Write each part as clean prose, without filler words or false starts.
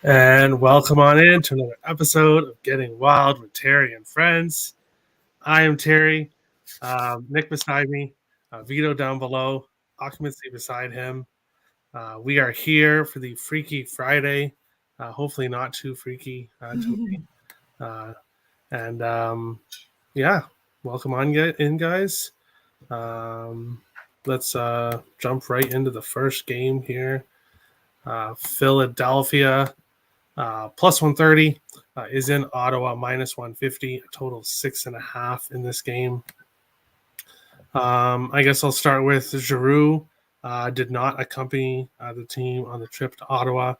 And welcome on in to another episode of Getting Wild with Terry and Friends. I am Terry, Nick beside me, Vito down below, Occupancy beside him. We are here for the Freaky Friday. Hopefully, not too freaky tonight. Uh, and yeah, welcome on in, guys. Let's jump right into the first game here. Philadelphia plus 130 is in Ottawa minus 150, a total of 6.5 in this game. I guess I'll start with Giroux. Did not accompany the team on the trip to Ottawa.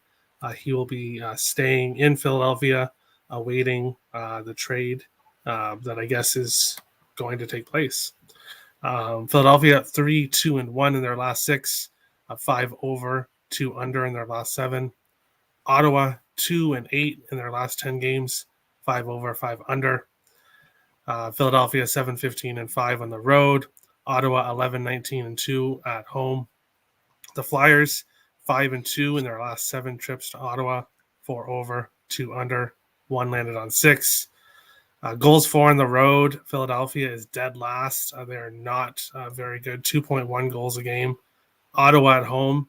He will be staying in Philadelphia, awaiting the trade that I guess is going to take place. Philadelphia 3-2-1 in their last 6, 5 over, 2 under in their last 7. Ottawa 2-8 in their last 10 games, 5 over, 5 under. Philadelphia 7-15-5 on the road. Ottawa 11-19-2 at home. The Flyers 5-2 in their last 7 trips to Ottawa, 4 over, 2 under, 1 landed on 6. Goals for on the road. Philadelphia is dead last. They're not very good. 2.1 goals a game. Ottawa at home,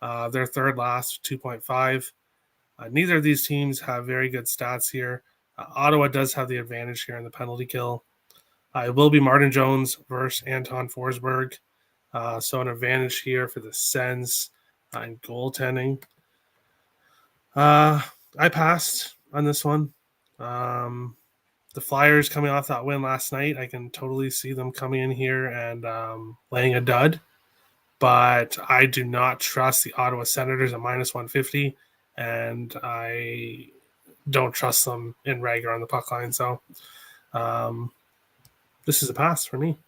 they're third last, 2.5. Neither of these teams have very good stats here. Ottawa does have the advantage here in the penalty kill. It will be Martin Jones versus Anton Forsberg. So an advantage here for the Sens in goaltending. I passed on this one. The Flyers coming off that win last night, I can totally see them coming in here and laying a dud. But I do not trust the Ottawa Senators at minus 150, and I don't trust them in reg or on the puck line. So this is a pass for me.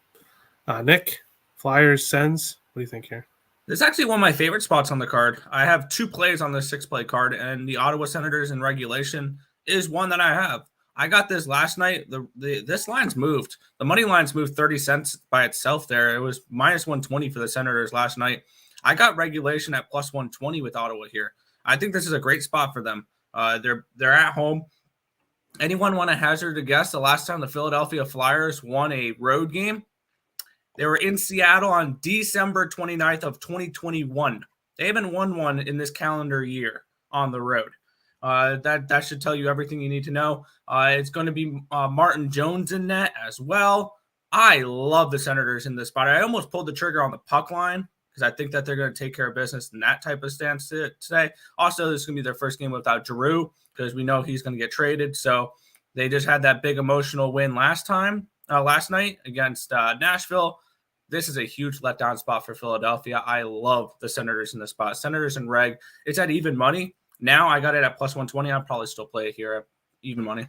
Nick, Flyers, Sens, what do you think here? This is actually one of my favorite spots on the card. I have 2 plays on this 6-play card, and the Ottawa Senators in regulation is one that I have. I got this last night. This line's moved. The money line's moved 30 cents by itself there. It was minus 120 for the Senators last night. I got regulation at plus 120 with Ottawa here. I think this is a great spot for them. They're at home. Anyone want to hazard a guess the last time the Philadelphia Flyers won a road game? They were in Seattle on December 29th of 2021. They haven't won one in this calendar year on the road. That should tell you everything you need to know. It's going to be Martin Jones in net as well. I love the Senators in this spot. I almost pulled the trigger on the puck line because I think that they're going to take care of business in that type of stance today. Also, this is going to be their first game without Giroux because we know he's going to get traded. So they just had that big emotional win last night against Nashville. This is a huge letdown spot for Philadelphia. I love the Senators in this spot. Senators and reg, it's at even money. Now I got it at plus 120. I'll probably still play it here at even money.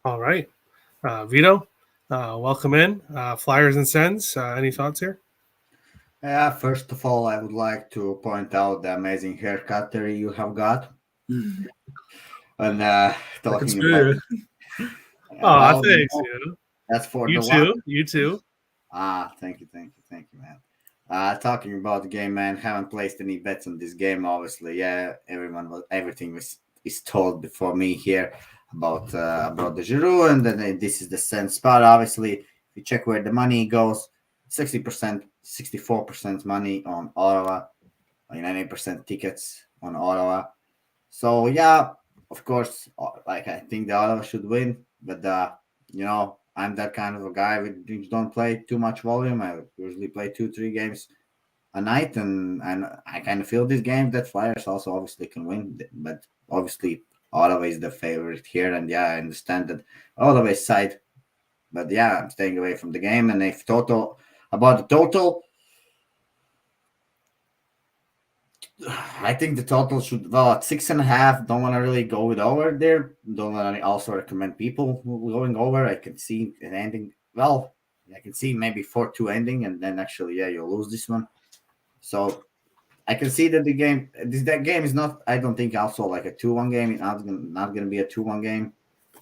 All right. Vito, welcome in. Flyers and Sens, any thoughts here? Yeah, first of all, I would like to point out the amazing haircut that you have got. And talking about... Oh, thanks, you. That's for you the too. one. You too. Thank you, man. Talking about the game, man. Haven't placed any bets on this game, obviously. Yeah, everything is told before me here about the Giroux, and then this is the Sens spot. Obviously, if you check where the money goes, 60%, 64% money on Ottawa, 90% tickets on Ottawa. So yeah, of course, like I think the Ottawa should win, but I'm that kind of a guy who don't play too much volume. I usually play 2-3 games a night, and I kind of feel this game that Flyers also obviously can win, but obviously Ottawa is the favorite here, and yeah, I understand that Ottawa side, but yeah, I'm staying away from the game. And if about the total, I think the total should at 6.5. Don't want to really go with over there. Don't want to also recommend people going over. I can see an ending. Well, I can see maybe 4-2 ending, and then actually, yeah, you'll lose this one. So I can see that that game is not. I don't think also like a 2-1 game. It's not gonna be a 2-1 game,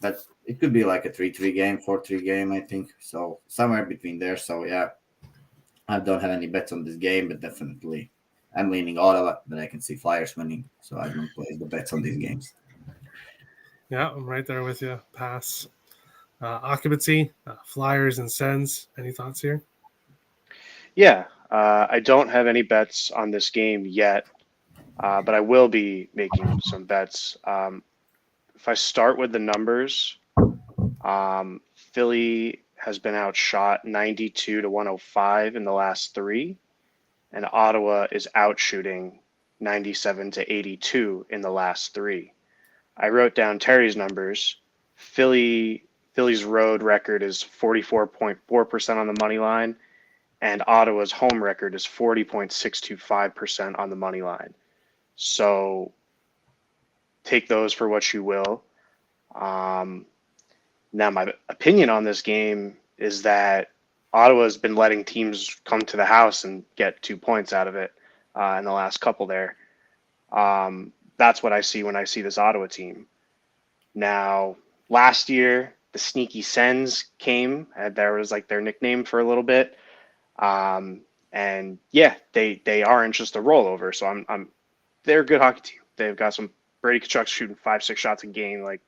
but it could be like a 3-3 game, 4-3 game. I think so, somewhere between there. So yeah, I don't have any bets on this game, but definitely I'm leaning Ottawa, but I can see Flyers winning, so I don't place the bets on these games. Yeah, I'm right there with you. Pass. Occupancy, Flyers and Sens. Any thoughts here? Yeah, I don't have any bets on this game yet, but I will be making some bets. If I start with the numbers, Philly has been outshot 92 to 105 in the last three, and Ottawa is outshooting 97 to 82 in the last three. I wrote down Terry's numbers. Philly's road record is 44.4% on the money line, and Ottawa's home record is 40.625% on the money line. So take those for what you will. Now, my opinion on this game is that Ottawa's been letting teams come to the house and get 2 points out of it in the last couple there. That's what I see when I see this Ottawa team. Now, last year, the Sneaky Sens came, and there was like their nickname for a little bit. And yeah, they aren't just a rollover. So they're a good hockey team. They've got some Brady Tkachuk shooting 5-6 shots a game. Like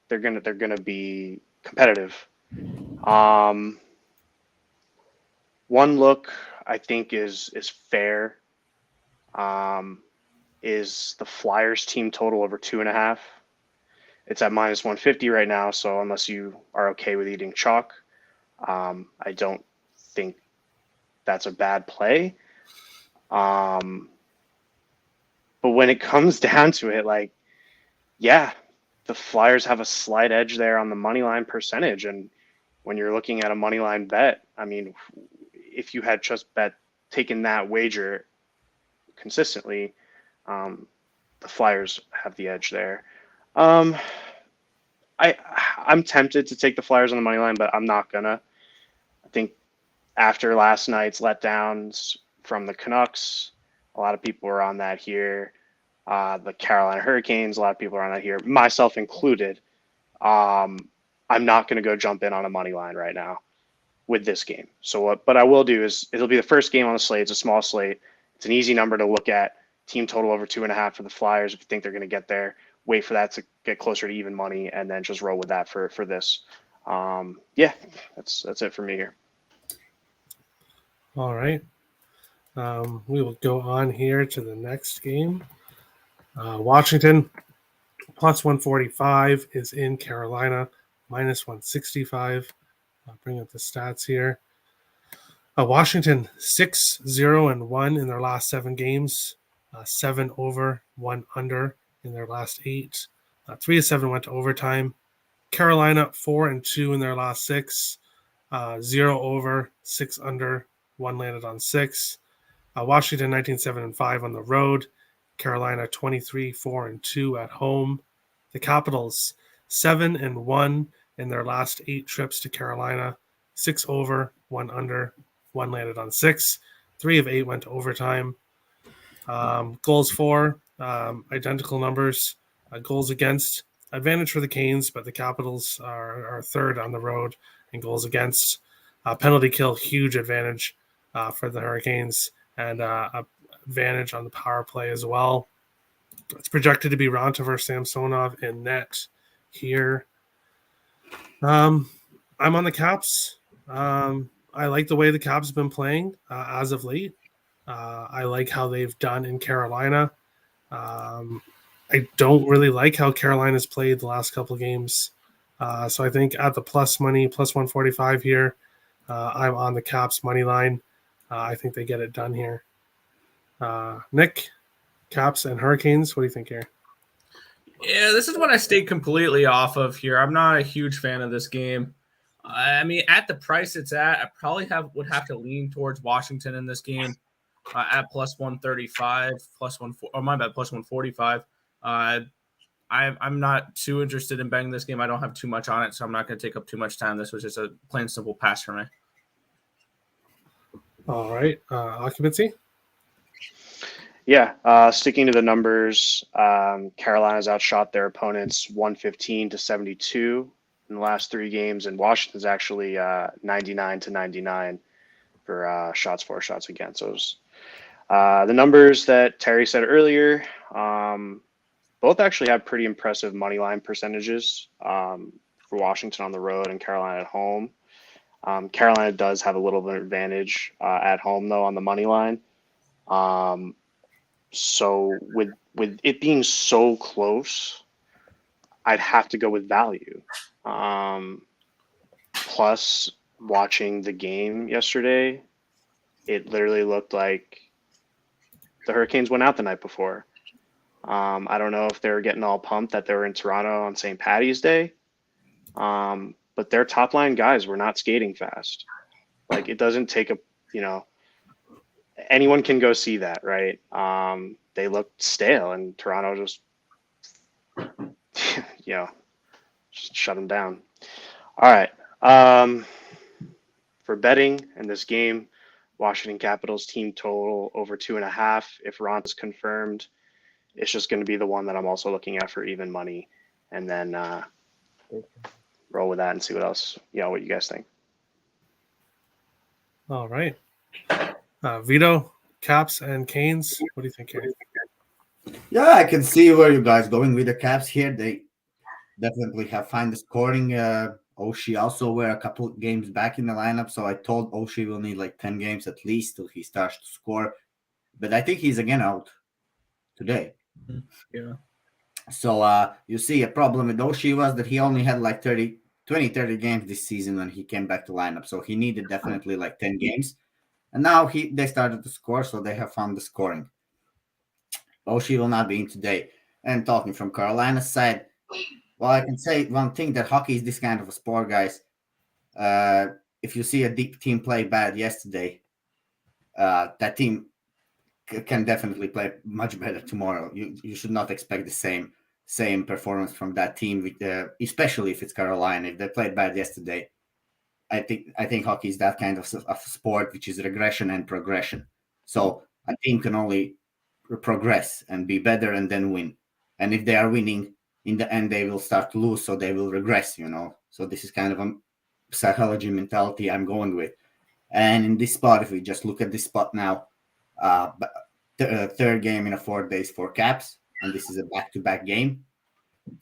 they're gonna be competitive. One look I think is fair. Is the Flyers team total over 2.5? It's at -150 right now. So unless you are okay with eating chalk, I don't think that's a bad play. But when it comes down to it, like, yeah, the Flyers have a slight edge there on the money line percentage. And when you're looking at a money line bet, I mean, if you had just taken that wager consistently, the Flyers have the edge there. I'm tempted to take the Flyers on the money line, but I'm not gonna. I think after last night's letdowns from the Canucks, a lot of people are on that here. The Carolina Hurricanes, a lot of people are on that here, myself included. I'm not going to go jump in on a money line right now with this game. So what I will do is it'll be the first game on the slate. It's a small slate. It's an easy number to look at. Team total over 2.5 for the Flyers. If you think they're going to get there, wait for that to get closer to even money, and then just roll with that for this. Yeah, that's it for me here. All right. We will go on here to the next game. Washington +145 is in Carolina, -165. I'll bring up the stats here. Washington 6-0-1 in their last 7 games, 7 over, 1 under in their last 8. 3 of 7 went to overtime. Carolina 4-2 in their last 6, 0 over, 6 under, 1 landed on 6. Washington 19-7-5 on the road. Carolina 23-4-2 at home. The Capitals 7-1 in their last 8 trips to Carolina, 6 over, 1 under, 1 landed on 6. 3 of 8 went to overtime. Goals for, identical numbers. Goals against, advantage for the Canes, but the Capitals are third on the road in goals against. Penalty kill, huge advantage for the Hurricanes, and advantage on the power play as well. It's projected to be Ronta versus Samsonov in net here. I'm on the Caps. I like the way the Caps have been playing as of late. I like how they've done in Carolina. I don't really like how Carolina's played the last couple of games. So I think at the plus money, +145 here, I'm on the Caps money line. I think they get it done here. Nick, Caps and Hurricanes, what do you think here? Yeah, this is what I stayed completely off of here. I'm not a huge fan of this game. I mean, at the price it's at, I probably would have to lean towards Washington in this game at +135, +145. I'm not too interested in betting this game. I don't have too much on it, so I'm not going to take up too much time. This was just a plain simple pass for me. All right, occupancy. Yeah, sticking to the numbers, Carolina's outshot their opponents 115-72 in the last 3 games, and Washington's actually 99-99 for shots for, shots against. So The numbers that Terry said earlier, both actually have pretty impressive money line percentages for Washington on the road and Carolina at home. Carolina does have a little bit of advantage at home, though, on the money line. So with it being so close, I'd have to go with value. Plus, watching the game yesterday, it literally looked like the Hurricanes went out the night before. I don't know if they were getting all pumped that they were in Toronto on St. Patty's Day, but their top line guys were not skating fast. Like, it doesn't take anyone can go see that, right? They looked stale, and Toronto just, just shut them down. All right. For betting in this game, Washington Capitals team total over 2.5. If Ron is confirmed, it's just going to be the one that I'm also looking at for even money, and then roll with that and see what else, what you guys think. All right. Vito, Caps, and Canes. What do you think, Kane? Yeah, I can see where you guys going with the Caps here. They definitely have found the scoring. Oshie also were a couple of games back in the lineup, so I told Oshie will need like 10 games at least till he starts to score. But I think he's again out today. Yeah. So you see, a problem with Oshie was that he only had like 30 games this season when he came back to lineup. So he needed definitely like 10 games. And now they started to score, so they have found the scoring. Oshie will not be in today. And talking from Carolina's side, well, I can say one thing, that hockey is this kind of a sport, guys. If you see a deep team play bad yesterday, that team can definitely play much better tomorrow. You should not expect the same performance from that team, especially if it's Carolina. If they played bad yesterday, I think hockey is that kind of sport, which is regression and progression. So a team can only progress and be better and then win. And if they are winning, in the end, they will start to lose, so they will regress, So this is kind of a psychology mentality I'm going with. And in this spot, if we just look at this spot now, third game in 4 days for Caps, and this is a back-to-back game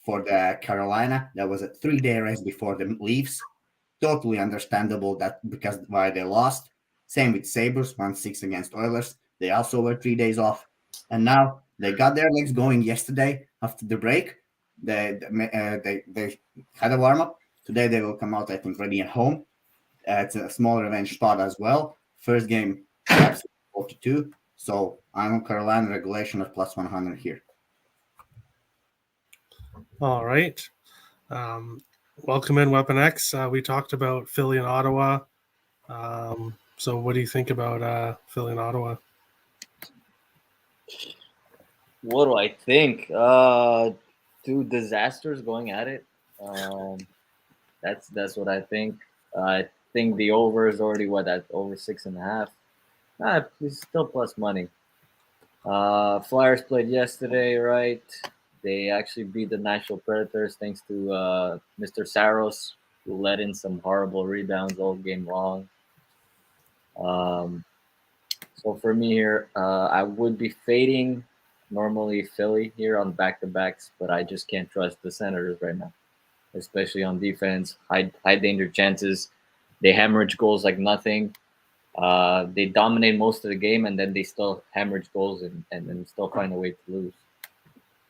for the Carolina. That was a 3-day rest before the Leafs. Totally understandable that because why they lost. Same with Sabres, 1-6 against Oilers. They also were 3 days off. And now they got their legs going yesterday after the break. They had a warm-up. Today they will come out, I think, ready at home. It's a small revenge spot as well. First game, 42. So I'm on Carolina regulation of plus 100 here. All right. Welcome in, Weapon X. We talked about Philly and Ottawa. So what do you think about Philly and Ottawa? What do I think? Two disasters going at it. That's what I think. I think the over is already at over 6.5. It's still plus money. Flyers played yesterday, right? They actually beat the Nashville Predators thanks to Mr. Saros, who let in some horrible rebounds all game long. So for me here, I would be fading normally Philly here on back-to-backs, but I just can't trust the Senators right now, especially on defense. High danger chances. They hemorrhage goals like nothing. They dominate most of the game, and then they still hemorrhage goals and then still find a way to lose.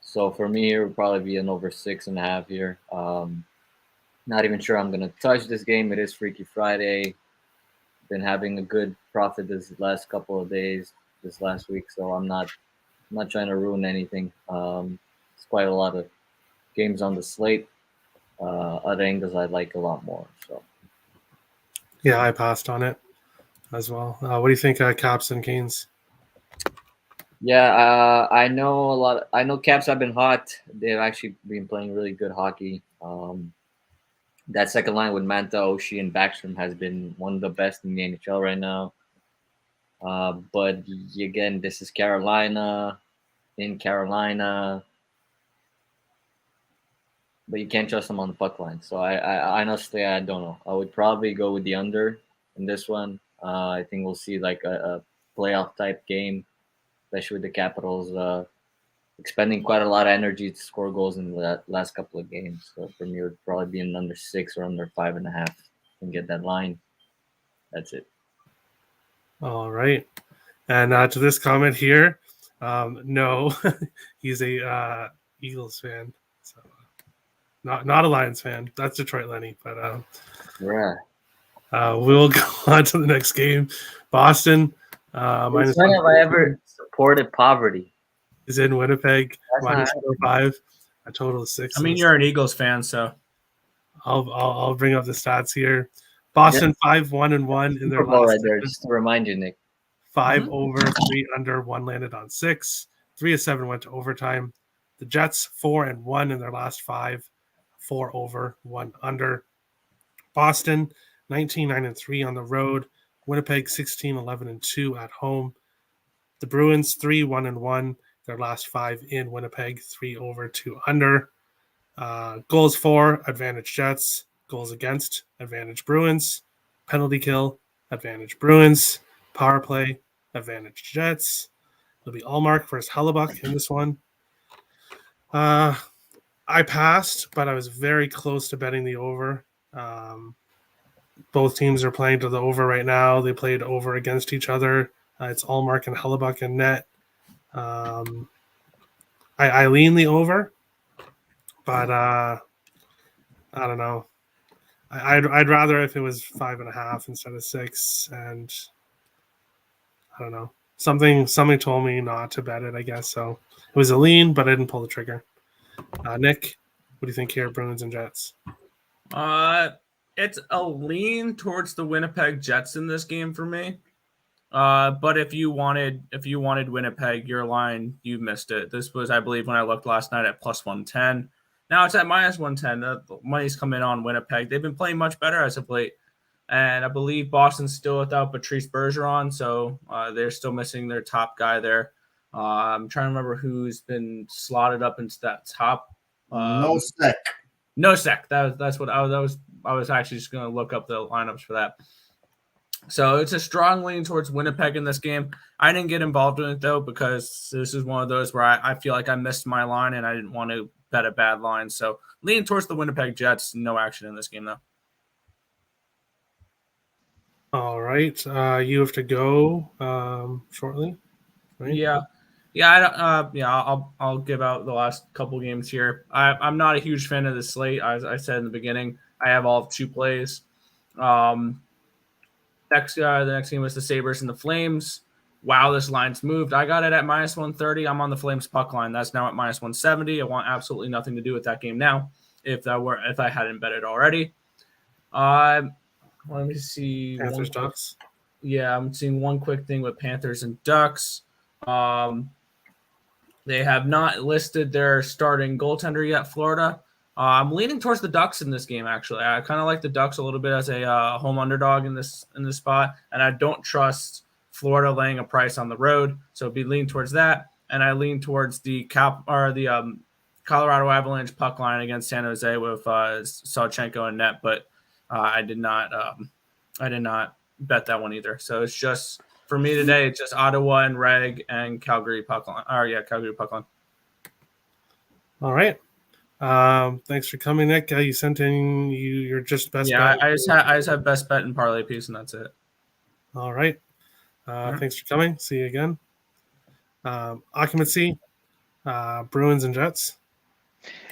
So for me, it would probably be an over 6.5 here. Not even sure I'm going to touch this game. It is Freaky Friday. Been having a good profit this last couple of days, this last week, so I'm not trying to ruin anything. It's quite a lot of games on the slate. Other angles I like a lot more. So yeah, I passed on it as well. What do you think, Caps and Canes? Yeah, I know a lot. I know Caps have been hot. They've actually been playing really good hockey. That second line with Manta, Oshie, and Backstrom has been one of the best in the NHL right now. But again, this is Carolina, in Carolina. But you can't trust them on the puck line. So I honestly, I don't know. I would probably go with the under in this one. I think we'll see like a playoff type game. especially with the Capitals expending quite a lot of energy to score goals in the last couple of games. So for me, it would probably be an under 6 or under 5.5 and get that line. That's it. All right. And to this comment here, no, he's a Eagles fan, so not a Lions fan. That's Detroit Lenny. But Yeah. we'll go on to the next game. Boston When have I ever supported poverty? is in Winnipeg, That's -5, a total of 6. I mean, you're an Eagles fan, so I'll bring up the stats here. Boston 5-1-1 in their Super Bowl last right there, just to remind you, Nick. 5 over, 3 under, 1 landed on 6. 3 of 7 went to overtime. The Jets 4-1 in their last 5, 4 over, 1 under. Boston 19-9-3 on the road. Winnipeg 16-11-2 at home. The Bruins 3-1-1 their last 5 in Winnipeg, 3 over, 2 under. Goals for, advantage Jets. Goals against, advantage Bruins. Penalty kill, advantage Bruins. Power play, advantage Jets. It'll be Allmark versus Hellebuck in this one. I passed, but I was very close to betting the over. Both teams are playing to the over right now. They played over against each other. It's Allmark and Hellebuck in net. I lean the over, but I don't know. I'd rather if it was 5.5 instead of 6, and I don't know. Something told me not to bet it, I guess. So it was a lean, but I didn't pull the trigger. Nick, what do you think here, Bruins and Jets? It's a lean towards the Winnipeg Jets in this game for me. But if you wanted Winnipeg, your line, you missed it. This was, I believe, when I looked last night at +110. Now it's at -110. The money's coming on Winnipeg. They've been playing much better as of late. And I believe Boston's still without Patrice Bergeron, so they're still missing their top guy there. I'm trying to remember who's been slotted up into that top. Nosek. Nosek. That's what I was actually just going to look up the lineups for that. So it's a strong lean towards Winnipeg in this game. I didn't get involved in it, though, because this is one of those where I feel like I missed my line and I didn't want to bet a bad line. So lean towards the Winnipeg Jets. No action in this game, though. All right. You have to go shortly. Right? Yeah. I'll give out the last couple games here. I'm not a huge fan of the slate. As I said in the beginning, I have all of 2 plays. The next game was the Sabres and the Flames. Wow, this line's moved. I got it at -130. I'm on the Flames puck line. That's now at -170. I want absolutely nothing to do with that game now. If I hadn't bet it already. Let me see. Panthers Ducks. Yeah, I'm seeing one quick thing with Panthers and Ducks. They have not listed their starting goaltender yet, Florida. I'm leaning towards the Ducks in this game, actually. I kind of like the Ducks a little bit as a home underdog in this spot, and I don't trust Florida laying a price on the road, so it'd be lean towards that. And I lean towards the Colorado Avalanche puck line against San Jose with Sawchenko and net, but I did not bet that one either. So it's just for me today. It's just Ottawa and Reg and Calgary puck line. Calgary puck line. All right. Thanks for coming, Nick. You sent in your just best bet. I just have best bet and parlay piece, and that's it. All right. Thanks for coming. See you again. Occupancy, Bruins and Jets.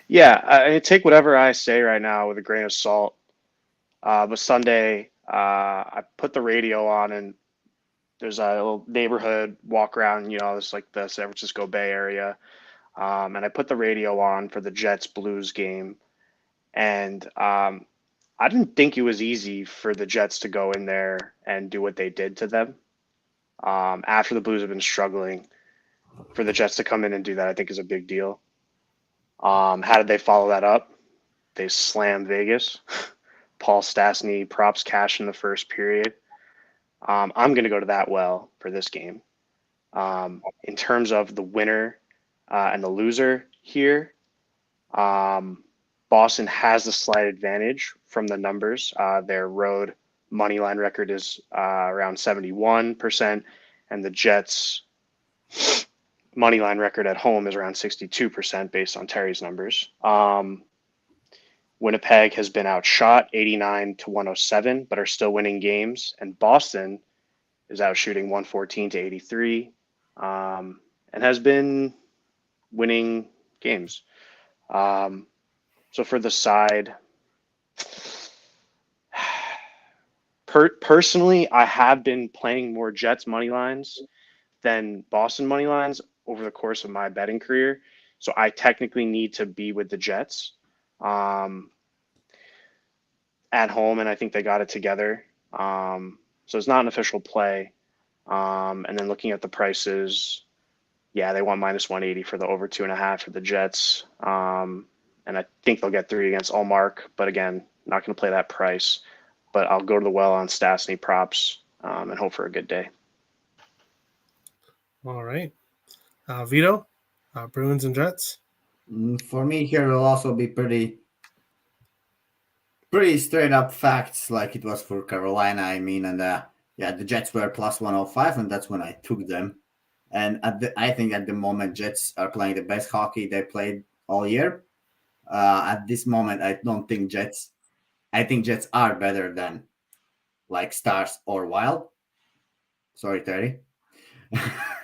Yeah, I take whatever I say right now with a grain of salt. But Sunday, I put the radio on, and there's a little neighborhood walk around, it's like the San Francisco Bay Area. And I put the radio on for the Jets Blues game. And I didn't think it was easy for the Jets to go in there and do what they did to them. After the Blues have been struggling, for the Jets to come in and do that, I think is a big deal. How did they follow that up? They slammed Vegas. Paul Stastny props cash in the first period. I'm going to go to that well for this game. In terms of the winner and the loser here, Boston has the slight advantage from the numbers. Their road money line record is around 71%, and the Jets money line record at home is around 62% based on Terry's numbers. Winnipeg has been outshot 89-107, but are still winning games. And Boston is outshooting 114-83, and has been winning games. So for the side, personally, I have been playing more Jets money lines than Boston money lines over the course of my betting career. So I technically need to be with the Jets at home, and I think they got it together. So it's not an official play. And then looking at the prices, yeah, they want minus 180 for the over 2.5 for the Jets. And I think they'll get 3 against Allmark. But again, not going to play that price. But I'll go to the well on Stastny props and hope for a good day. All right. Vito, Bruins and Jets. For me here, will also be pretty straight up facts like it was for Carolina. I mean, and the Jets were plus 105, and that's when I took them. And I think at the moment, Jets are playing the best hockey they played all year. At this moment, I don't think Jets. I think Jets are better than like Stars or Wild. Sorry, Terry.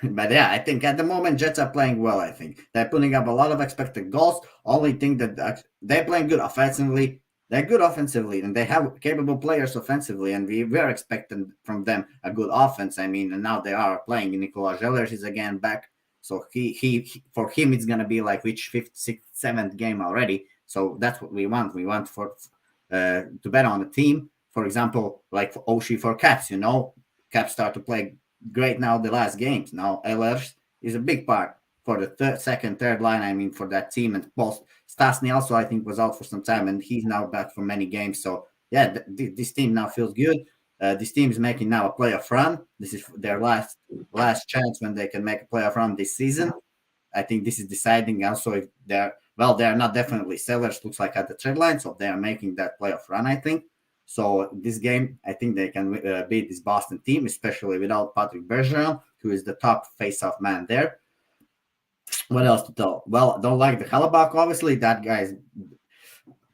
But yeah, I think at the moment Jets are playing well. I think they're putting up a lot of expected goals. Only thing that they're playing good offensively. They're good offensively, and they have capable players offensively, and we are expecting from them a good offense. I mean, and now they are playing. Nicolas Ehlers is again back, so he for him it's gonna be like which 5th, 6th, 7th game already. So that's what we want. We want for to bet on a team. For example, like for Oshie for Caps, Caps start to play great now the last games. Now Ehlers is a big part for the second, third line. I mean, for that team, and both Stastny also I think was out for some time, and he's now back for many games. So yeah, this team now feels good. This team is making now a playoff run. This is their last chance when they can make a playoff run this season. I think this is deciding also if they're not definitely sellers. Looks like at the trade line, so they are making that playoff run. I think. So this game, I think they can beat this Boston team, especially without Patrick Bergeron, who is the top face-off man there. What else to tell? Well, don't like the Hellebuck. Obviously, that guy's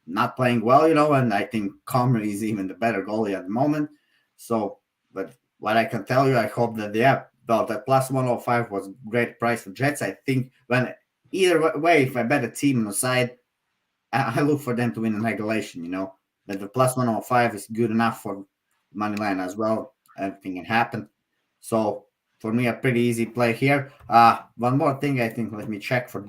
not playing well, and I think Comrie is even the better goalie at the moment. So, but what I can tell you, I hope that that plus 105 was great price for Jets. I think when either way, if I bet a team on the side, I look for them to win in regulation, That the plus 105 is good enough for money line as well. Everything can happen. So for me, a pretty easy play here. One more thing, I think. Let me check for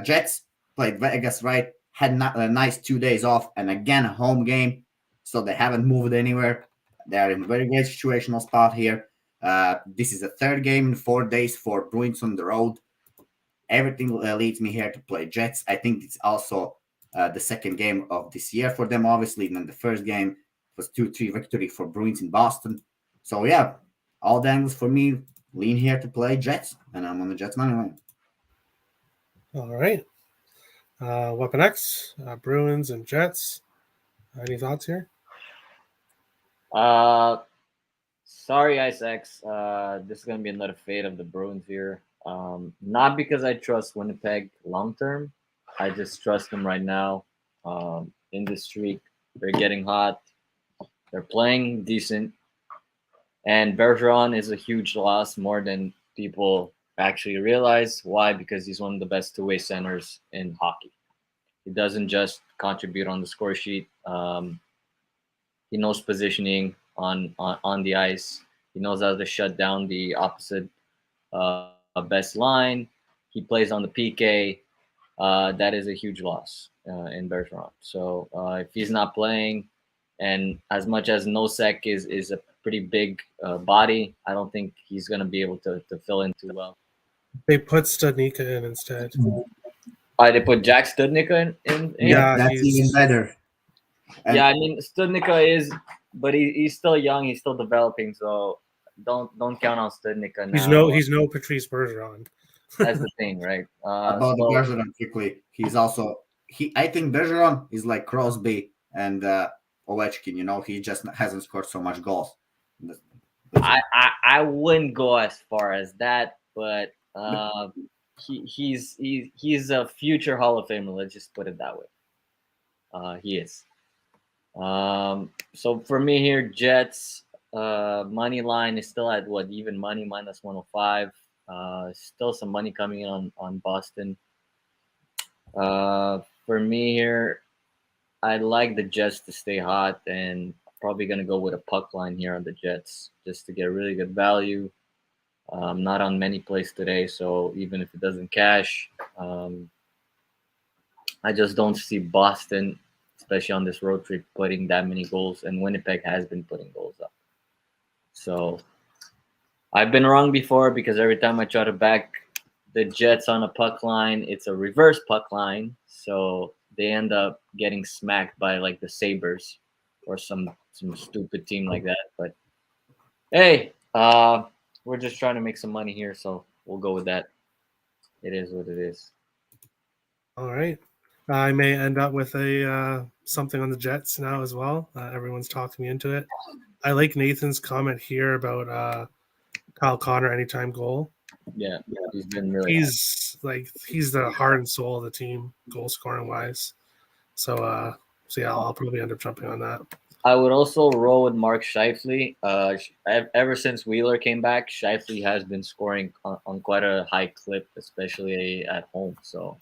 Jets. Played Vegas, right? Had a nice 2 days off, and again a home game. So they haven't moved anywhere. They are in a very great situational spot here. This is the 3rd game in 4 days for Bruins on the road. Everything leads me here to play Jets. I think it's also the 2nd game of this year for them, obviously. And then the 1st game was 2-3 victory for Bruins in Boston. So yeah, all the angles for me lean here to play Jets, and I'm on the Jets money line. All right. Weapon X, Bruins and Jets. Any thoughts here? Sorry, Isaacs. This is going to be another fate of the Bruins here. Not because I trust Winnipeg long term. I just trust them right now. In this streak, they're getting hot. They're playing decent. And Bergeron is a huge loss, more than people actually realize. Why? Because he's one of the best two-way centers in hockey. He doesn't just contribute on the score sheet. He knows positioning on the ice. He knows how to shut down the opposite best line. He plays on the PK. That is a huge loss in Bergeron. So if he's not playing, and as much as Nosek is a pretty big body, I don't think he's going to be able to fill in too well. They put Studnicka in instead. They put Jack Studnicka in? Yeah, that's even better. And yeah, I mean, Studnicka is, but he's still young. He's still developing, so don't count on Studnicka now. He's no Patrice Bergeron. That's the thing, right? about the Bergeron quickly, he's also I think Bergeron is like Crosby and Ovechkin. He just hasn't scored so much goals. I wouldn't go as far as that, but he's a future Hall of Famer. Let's just put it that way. He is. So for me here, Jets money line is still at what, even money, minus 105. Still some money coming in on Boston. For me here, I like the Jets to stay hot, and probably gonna go with a puck line here on the Jets just to get really good value. Not on many plays today, so even if it doesn't cash, I just don't see Boston, especially on this road trip, putting that many goals, and Winnipeg has been putting goals up. So I've been wrong before because every time I try to back the Jets on a puck line, it's a reverse puck line, so they end up getting smacked by like the Sabres or some stupid team like that. But hey, we're just trying to make some money here, so we'll go with that. It is what it is. All right. I may end up with a something on the Jets now as well. Everyone's talking me into it. I like Nathan's comment here about Kyle Connor anytime goal. Yeah, he's been really. He's the heart and soul of the team, goal scoring wise. So yeah, I'll probably end up jumping on that. I would also roll with Mark Scheifele. Ever since Wheeler came back, Scheifele has been scoring on quite a high clip, especially at home. So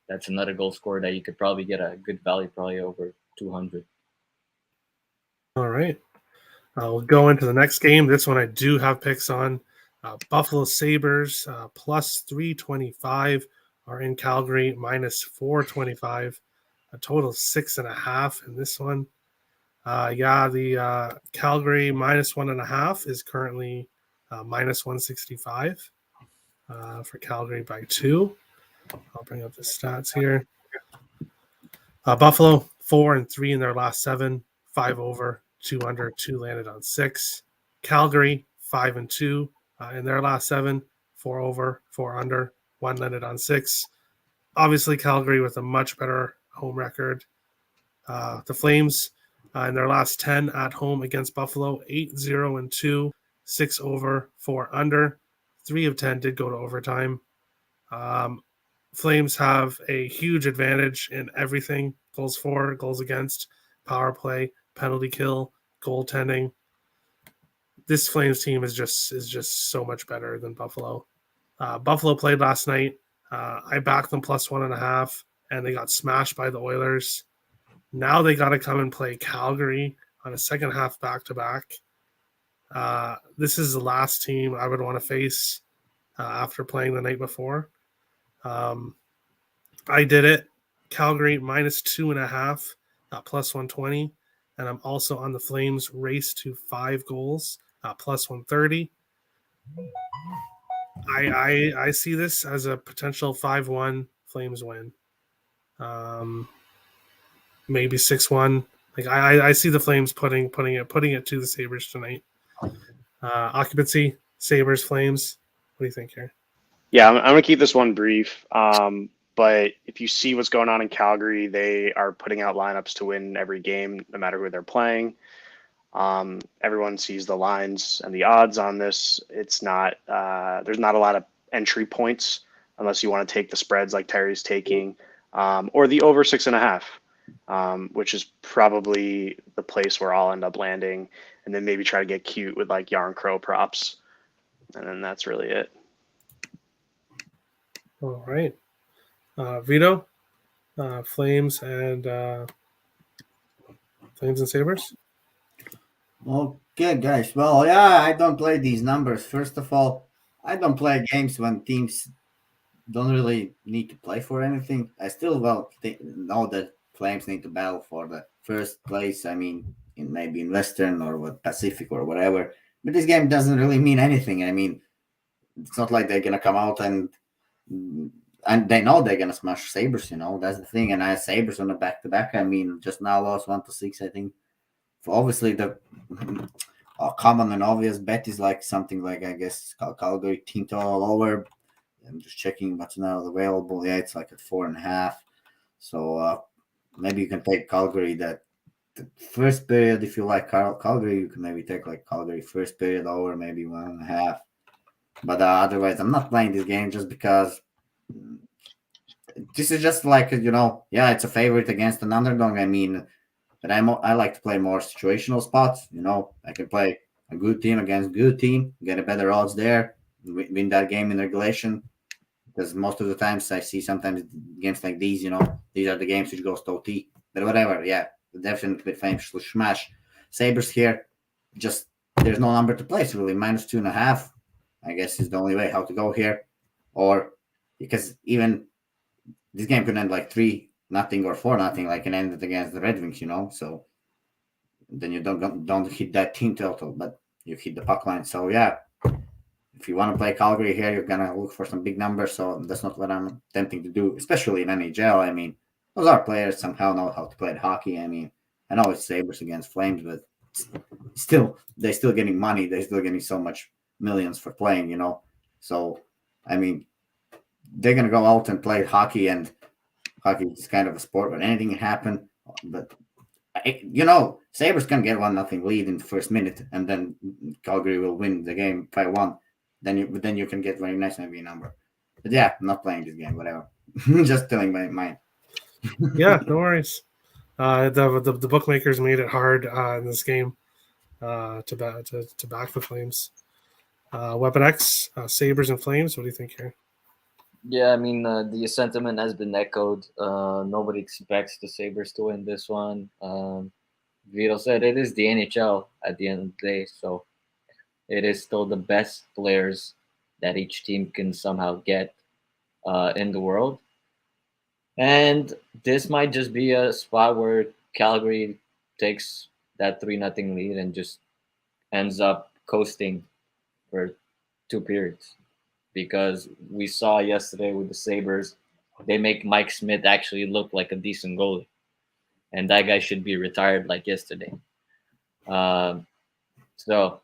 that's another goal scorer that you could probably get a good value, probably over 200. All right. We'll go into the next game. This one I do have picks on. Buffalo Sabres plus 325 are in Calgary, minus 425. A total of 6.5 in this one. The Calgary minus 1.5 is currently minus 165 for Calgary by 2. I'll bring up the stats here. Buffalo 4-3 in their last 7, 5 over, 2 under, 2 landed on 6. Calgary 5-2 in their last 7, 4 over, 4 under, 1 landed on 6. Obviously, Calgary with a much better home record. The Flames in their last 10 at home against Buffalo, 8-0-2, 6 over, 4 under. 3 of 10 did go to overtime. Flames have a huge advantage in everything: goals for, goals against, power play, penalty kill, goaltending. This Flames team is just so much better than Buffalo. Buffalo played last night. I backed them plus 1.5, and they got smashed by the Oilers. Now they got to come and play Calgary on a second half back-to-back. This is the last team I would want to face after playing the night before. I did it. Calgary minus 2.5, plus 120. And I'm also on the Flames race to 5 goals, plus 130. I see this as a potential 5-1 Flames win. Maybe 6-1. Like I see the Flames putting it to the Sabres tonight. Occupancy, Sabres, Flames. What do you think here? Yeah, I'm going to keep this one brief. But if you see what's going on in Calgary, they are putting out lineups to win every game, no matter who they're playing. Everyone sees the lines and the odds on this. It's not there's not a lot of entry points unless you want to take the spreads like Terry's taking, or the over 6.5, which is probably the place where I'll end up landing, and then maybe try to get cute with like Yarn Crow props, and then that's really it. All right. Vito, Flames and Sabres. Okay, guys. Well, yeah, I don't play these numbers. First of all, I don't play games when teams don't really need to play for anything. I still know that Flames need to battle for the first place. I mean, maybe in Western or Pacific or whatever. But this game doesn't really mean anything. I mean, it's not like they're gonna come out and they know they're gonna smash Sabres. That's the thing. And I have Sabres on a back-to-back. I mean, just now lost 1-6. I think. Obviously, the common and obvious bet is like something like, I guess, Calgary team total over. I'm just checking what's now available. Yeah, it's like at 4.5. So maybe you can take Calgary that the first period. If you like Calgary, you can maybe take like Calgary first period over, maybe 1.5. But otherwise, I'm not playing this game just because this is just like yeah, it's a favorite against an underdog. I mean, but I like to play more situational spots. I can play a good team against good team, get a better odds there, win that game in regulation. Because most of the times I see sometimes games like these, these are the games which goes to OT. But whatever, yeah, definitely famous smash. Sabres here, just there's no number to place really. -2.5, I guess, is the only way how to go here. Or because even this game could end like 3-0 or 4-0, like it ended against the Red Wings, So then you don't hit that team total, but you hit the puck line. So yeah, if you want to play Calgary here, you're gonna look for some big numbers. So that's not what I'm attempting to do, especially in NHL. I mean, those are players somehow know how to play hockey. I mean, I know it's Sabres against Flames, but still, they're still getting money. They're still getting so much millions for playing. So I mean, they're gonna go out and play hockey, and hockey is kind of a sport where anything can happen. But Sabres can get 1-0 lead in the first minute, and then Calgary will win the game 5-1. Then you can get very nice maybe number. But yeah, I'm not playing this game, whatever. Just telling my mind. Yeah, no worries. The bookmakers made it hard in this game to back the Flames. Weapon X, Sabres and Flames. What do you think here? Yeah, I mean, the sentiment has been echoed. Nobody expects the Sabres to win this one. Vito said it is the NHL at the end of the day, so it is still the best players that each team can somehow get in the world. And this might just be a spot where Calgary takes that 3-0 lead and just ends up coasting for 2 periods. Because we saw yesterday with the Sabres, they make Mike Smith actually look like a decent goalie. And that guy should be retired like yesterday. So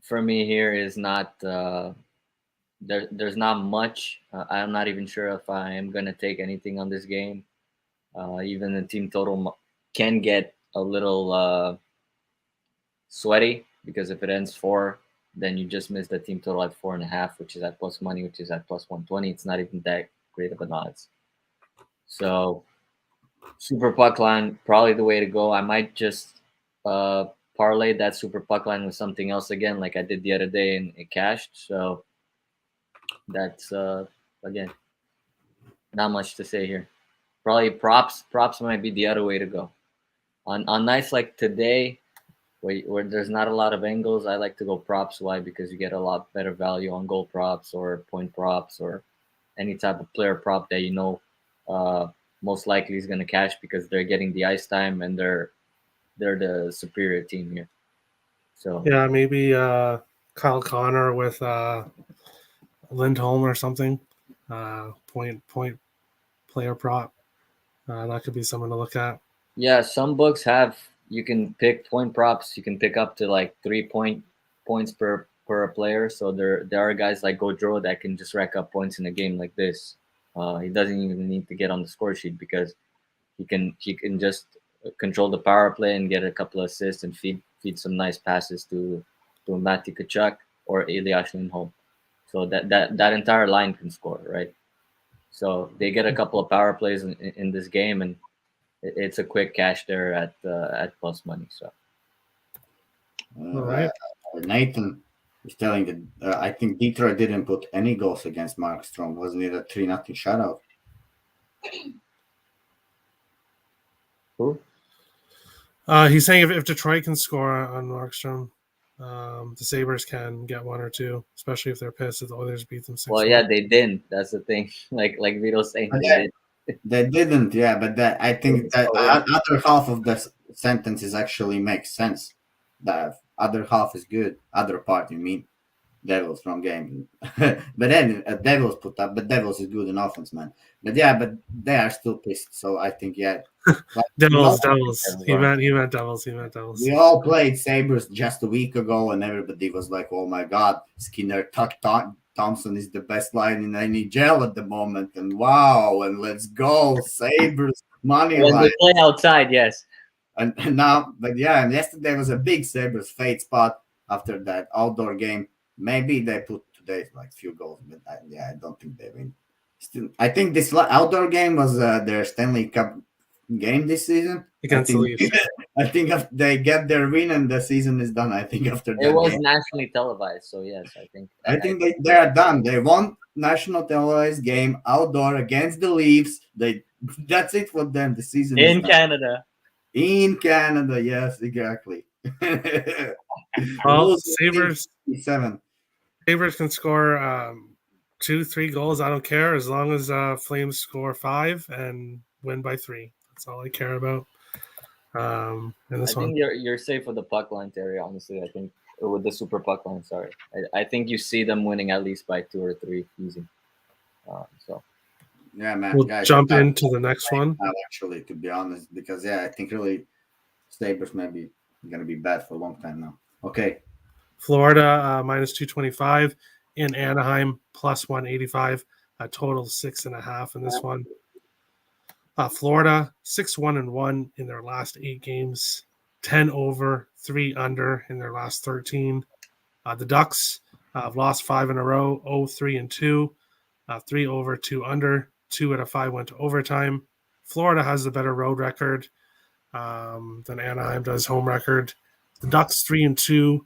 for me here is not there's not much. I'm not even sure if I am going to take anything on this game. Even the team total can get a little sweaty because if it ends 4, then you just miss the team total at 4.5, which is at plus money, which is at plus 120. It's not even that great of an odds. So super puck line, probably the way to go. I might just parlay that super puck line with something else again, like I did the other day, and it cashed. So that's again, not much to say here. Probably props. Props might be the other way to go. On nights like today, where there's not a lot of angles, I like to go props. Why? Because you get a lot better value on goal props or point props or any type of player prop that most likely is going to cash because they're getting the ice time and they're the superior team here. So yeah, maybe Kyle Connor with Lindholm or something. Point player prop. That could be someone to look at. Yeah, some books have you can pick point props. You can pick up to like 3 points per player. So there are guys like Gaudreau that can just rack up points in a game like this. He doesn't even need to get on the score sheet because he can just control the power play and get a couple of assists and feed some nice passes to Matty Tkachuk or Elias Lindholm. So that entire line can score, right? So they get a couple of power plays in this game, and it's a quick cash there at plus money. So All right. Nathan is telling that I think Detroit didn't put any goals against Markstrom. Wasn't it a 3-0 shutout? who? He's saying if Detroit can score on Markstrom, the Sabres can get 1 or 2, especially if they're pissed if the Oilers beat them 6-1. Well, yeah, they didn't. That's the thing. Like Vito's saying, they did. They didn't, yeah, but I think that other half of the sentence actually makes sense. The other half is good. Other part, you mean? Devils wrong game. But then Devils put up, but Devils is good in offense, man. But yeah, but they are still pissed. So I think Devils. He meant Devils. We all played Sabres just a week ago, and everybody was like, "Oh my God, Skinner Thompson is the best line in NHL at the moment," and wow, and let's go Sabres money When line. they play outside, yes. And now, but yeah, and yesterday was a big Sabres fade spot after that outdoor game. Maybe they put days, like few goals. But I don't think they win. Still, I think this outdoor game was their Stanley Cup game this season. Against the Leafs. I think if they get their win and the season is done, I think after that It was game, nationally televised, so yes, I think. they are done. They won national televised game outdoor against the Leafs. That's it for them. The season is in done. Canada. In Canada, yes, exactly. Well, Lose Sabres 7. can score 2-3 goals. I don't care as long as Flames score 5 and win by 3. That's all I care about. In this I one, think you're safe with the puck line, Terry. Honestly, I think with the super puck line. Sorry, I think you see them winning at least by 2 or 3 easy. So Yeah, man. we'll guys, jump into the next one. Actually, to be honest, because I think really Sabres maybe gonna be bad for a long time now. Okay. Florida minus 225 in Anaheim plus 185. A total 6.5 in this one. Florida 6-1-1 in their last 8 games, 10 over, 3 under in their last 13. The Ducks have lost 5 in a row, 0-3-2, 3 over, 2 under, 2 out of 5 went to overtime. Florida has the better road record than Anaheim does home record. The Ducks 3-2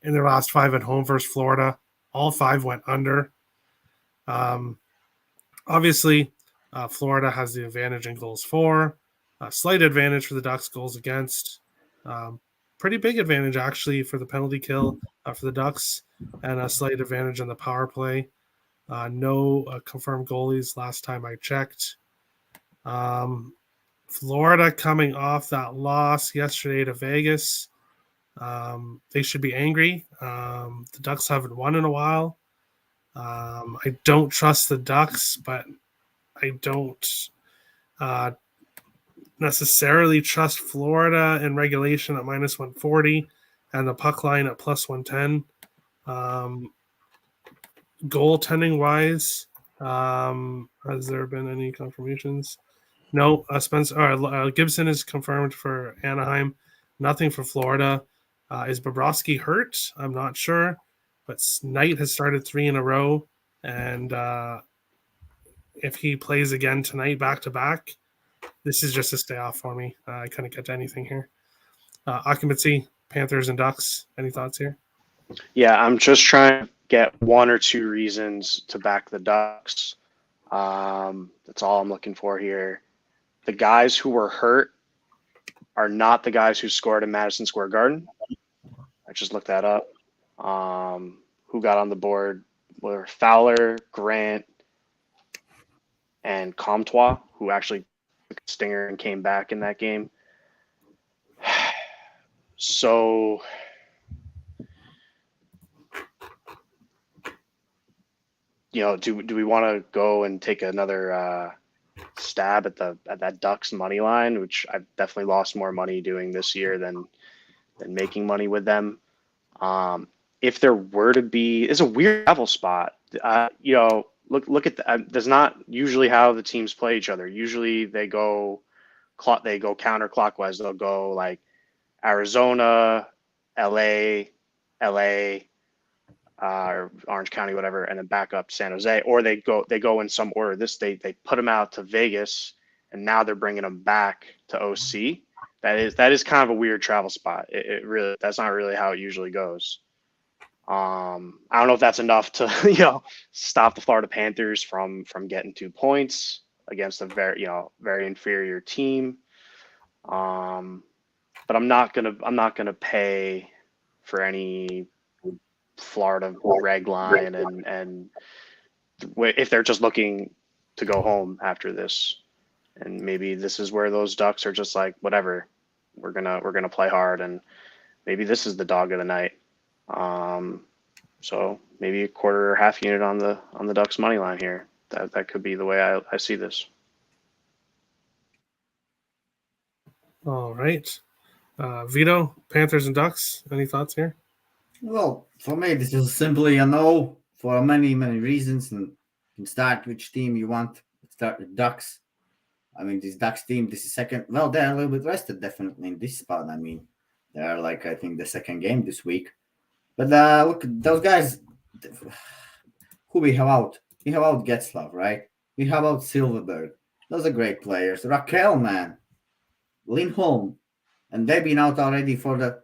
in their last 5 at home versus Florida. All 5 went under. Obviously, Florida has the advantage in goals for, slight advantage for the Ducks, goals against. Pretty big advantage, actually, for the penalty kill for the Ducks, and a slight advantage on the power play. No confirmed goalies last time I checked. Florida coming off that loss yesterday to Vegas. They should be angry. The Ducks haven't won in a while. I don't trust the Ducks, but I don't necessarily trust Florida in regulation at minus 140 and the puck line at plus 110. Goaltending wise, has there been any confirmations? No. Gibson is confirmed for Anaheim. Nothing for Florida. Is Bobrovsky hurt? I'm not sure. But Knight has started 3 in a row. And if he plays again tonight back-to-back, this is just a stay off for me. I couldn't get to anything here. Occupancy, Panthers and Ducks. Any thoughts here? Yeah, I'm just trying to get 1 or 2 reasons to back the Ducks. That's all I'm looking for here. The guys who were hurt are not the guys who scored in Madison Square Garden. I just looked that up. Who got on the board were Fowler, Grant, and Comtois, who actually took a stinger and came back in that game. So do we want to go and take another stab at that Ducks money line, which I've definitely lost more money doing this year than making money with them. If there were to be, it's a weird travel spot. Look at that's not usually how the teams play each other. Usually they go counterclockwise. They'll go like Arizona, LA, or Orange County, whatever, and then back up to San Jose, or they go in some order. They put them out to Vegas, and now they're bringing them back to OC. That is kind of a weird travel spot. It really, that's not really how it usually goes. I don't know if that's enough to stop the Florida Panthers from getting 2 points against a very inferior team. But I'm not gonna pay for any Florida reg line and if they're just looking to go home after this, and maybe this is where those Ducks are just like, whatever, we're gonna play hard, and maybe this is the dog of the night. So maybe a quarter or half unit on the Ducks money line here. That could be the way I see this. All right. Vito, Panthers and Ducks. Any thoughts here? Well, for me, this is simply a no for many, many reasons. And you can start which team you want. Start with Ducks. I mean, this Ducks team, this is second. Well, they're a little bit rested, definitely, in this spot. I mean, they're I think, the second game this week. But look, those guys, who we have out? We have out Getzlav, right? We have out Silverberg. Those are great players. Raquel, man, Lindholm, and they've been out already for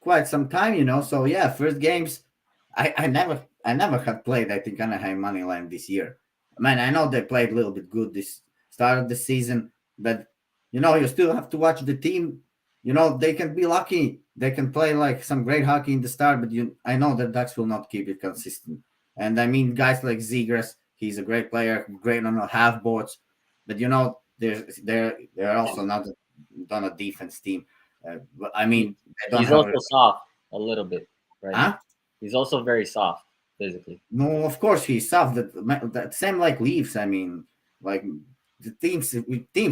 quite some time, So yeah, first games, I never have played. I think Anaheim money line this year. Man, I know they played a little bit good this start of the season, but you still have to watch the team. They can be lucky. They can play like some great hockey in the start, but I know that Ducks will not keep it consistent. And I mean, guys like Zegras, he's a great player, great on the half boards, but they're also not a defense team. But I mean, they don't He's have. also soft a little bit, right? Huh? He's also very soft physically. No, of course he's soft. That same like Leafs. I mean, like the teams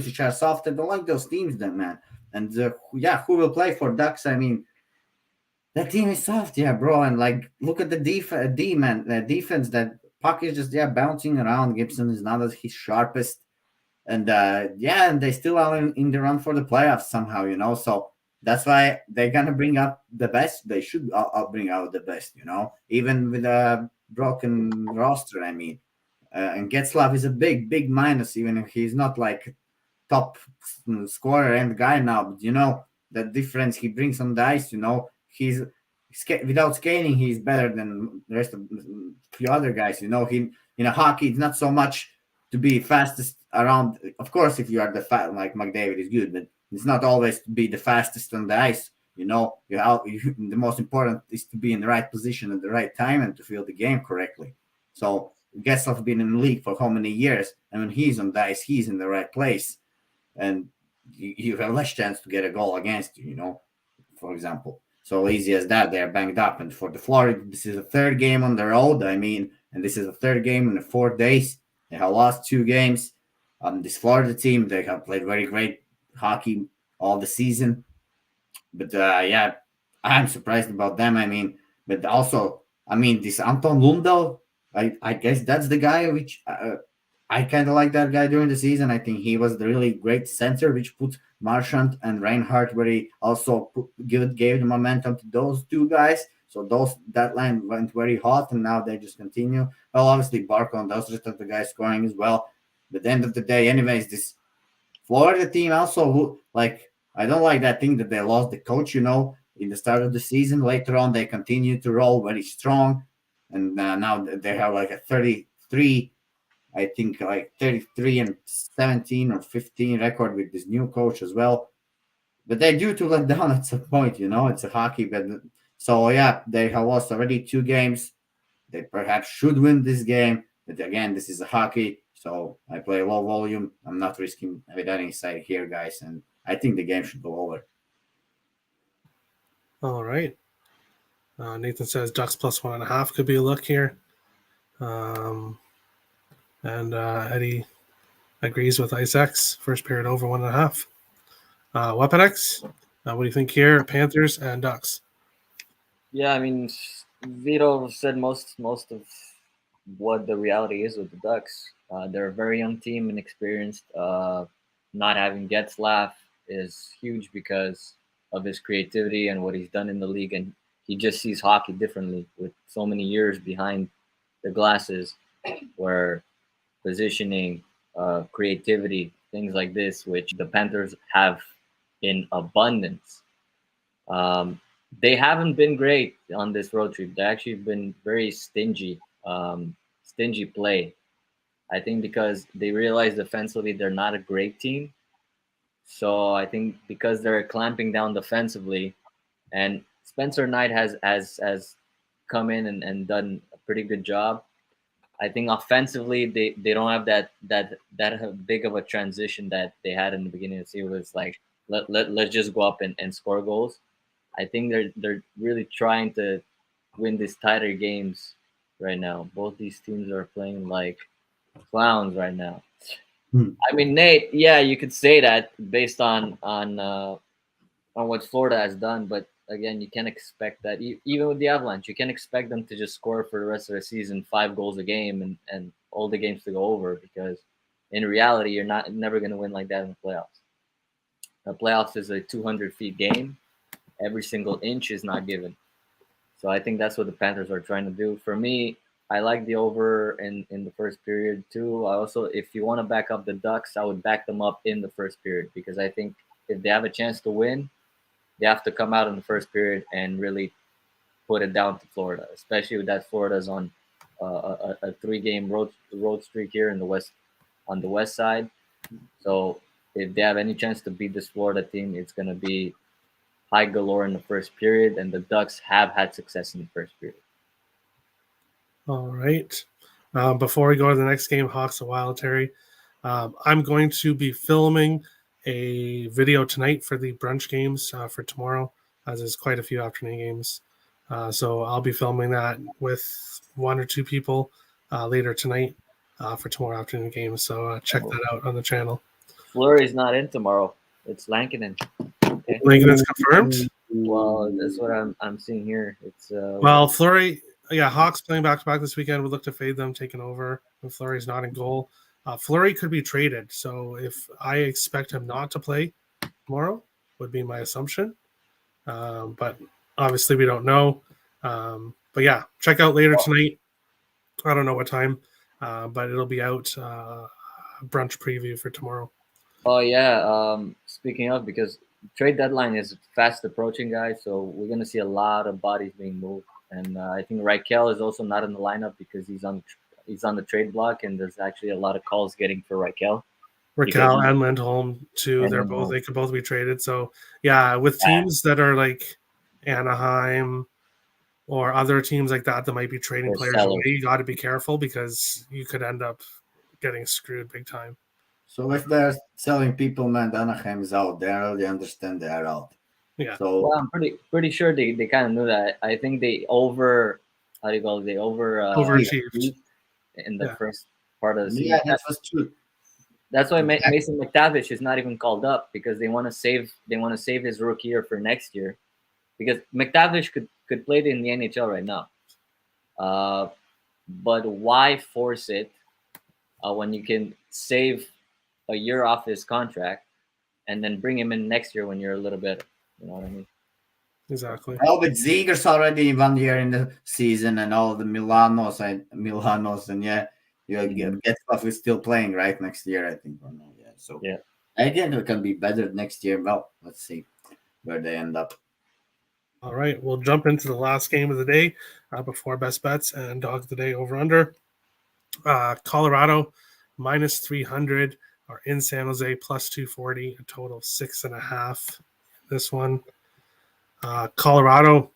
which are soft. I don't like those teams, then, man. And who will play for Ducks? I mean, that team is soft, yeah, bro. And like, look at the defense. That puck is just bouncing around. Gibson is not his sharpest, and and they still are in the run for the playoffs somehow. So that's why they're gonna bring up the best. They should bring out the best, even with a broken roster. I mean, and Getzlav is a big minus, even if he's not like top scorer and guy now. But the difference he brings on the ice. He's without skating, he's better than the rest of the other guys. He in a hockey, it's not so much to be fastest around. Of course, if you are like McDavid is good, but it's not always to be the fastest on the ice. The most important is to be in the right position at the right time and to feel the game correctly. So Getzlav been in the league for how many years, and when he's on the ice, he's in the right place, and you have less chance to get a goal against you. For example. So easy as that, they're banged up. And for the Florida, this is the third game on the road. I mean, and this is the third game in the 4 days. They have lost 2 games. This Florida team, they have played very great hockey all the season. But I'm surprised about them. I mean, but also, this Anton Lundell, I guess that's the guy which I kind of like that guy during the season. I think he was the really great center, which put Marchand and Reinhardt, where he also gave the momentum to those 2 guys. So that line went very hot, and now they just continue. Well, obviously Barco and those rest of the guys scoring as well. But at the end of the day, anyways, this Florida team also I don't like that thing that they lost the coach. In the start of the season. Later on, they continue to roll very strong, and now they have like a 33. I think like 33 and 17 or 15 record with this new coach as well. But they're due to let down at some point, it's a hockey. But so they have lost already 2 games. They perhaps should win this game. But again, this is a hockey. So I play low volume. I'm not risking with any side here, guys. And I think the game should go over. All right. Nathan says Ducks plus 1.5 could be a look here. And Eddie agrees with IceX. First period over 1.5. Weapon X, what do you think here? Panthers and Ducks. Yeah, I mean, Vito said most of what the reality is with the Ducks. They're a very young team, inexperienced. Not having Getzlaff is huge because of his creativity and what he's done in the league, and he just sees hockey differently with so many years behind the glasses, where positioning, creativity, things like this, which the Panthers have in abundance. They haven't been great on this road trip. They actually been very stingy play. I think because they realize defensively they're not a great team. So I think because they're clamping down defensively, and Spencer Knight has come in and done a pretty good job. I think offensively they don't have that big of a transition that they had in the beginning of the season. It was like let's just go up and score goals. I think they're really trying to win these tighter games right now. Both these teams are playing like clowns right now. I mean, Nate, yeah, you could say that based on what Florida has done, but again, you can't expect that. Even with the Avalanche, you can't expect them to just score for the rest of the season 5 goals a game and all the games to go over, because in reality, you're never going to win like that in the playoffs. The playoffs is a 200-feet game. Every single inch is not given. So I think that's what the Panthers are trying to do. For me, I like the over in the first period too. I also, if you want to back up the Ducks, I would back them up in the first period because I think if they have a chance to win, they have to come out in the first period and really put it down to Florida, especially with that Florida's on a 3-game road streak here in the west on the west side. So if they have any chance to beat this Florida team, it's going to be high galore in the first period, and the Ducks have had success in the first period. All right. Before we go to the next game, Hawks and Wild, Terry, I'm going to be filming a video tonight for the brunch games for tomorrow, as there's quite a few afternoon games. So I'll be filming that with 1 or 2 people later tonight for tomorrow afternoon games. So check that out on the channel. Flurry's not in tomorrow. It's Lankinen. Okay. Lankinen's confirmed. Well, that's what I'm seeing here. It's Well, Fleury, yeah, Hawks playing back-to-back this weekend. Would look to fade them, taking over when Fleury's not in goal. Fleury could be traded, so if I expect him not to play tomorrow, would be my assumption. But obviously we don't know. But yeah, check out later tonight. I don't know what time, but it'll be out brunch preview for tomorrow. Oh yeah. Speaking of, because trade deadline is fast approaching, guys, so we're gonna see a lot of bodies being moved, and I think Reichel is also not in the lineup because he's on the trade block, and there's actually a lot of calls getting for Reichel. Raquel and Lindholm too. They could both be traded. So yeah, with teams that are like Anaheim or other teams like that might be trading players away, you got to be careful because you could end up getting screwed big time. So if they're selling people, man, Anaheim is out. They already understand they are out. Yeah. So well, I'm pretty sure they kind of knew that. I think they overachieved in the first part of the season. Yeah, that was true. That's why Mason McTavish is not even called up because they want to save his rookie year for next year, because McTavish could play in the NHL right now. But why force it when you can save a year off his contract and then bring him in next year when you're a little better? You know what I mean? Exactly. Well, but Ziger's already 1 year in the season, and all the Milanos, and yeah, Getzlaff is still playing right next year, I think. Or no, yeah. So yeah, I think it can be better next year. Well, let's see where they end up. All right, we'll jump into the last game of the day before best bets and dog of the day over under. Colorado minus 300 are in San Jose plus 240, a total of 6.5. This one, Colorado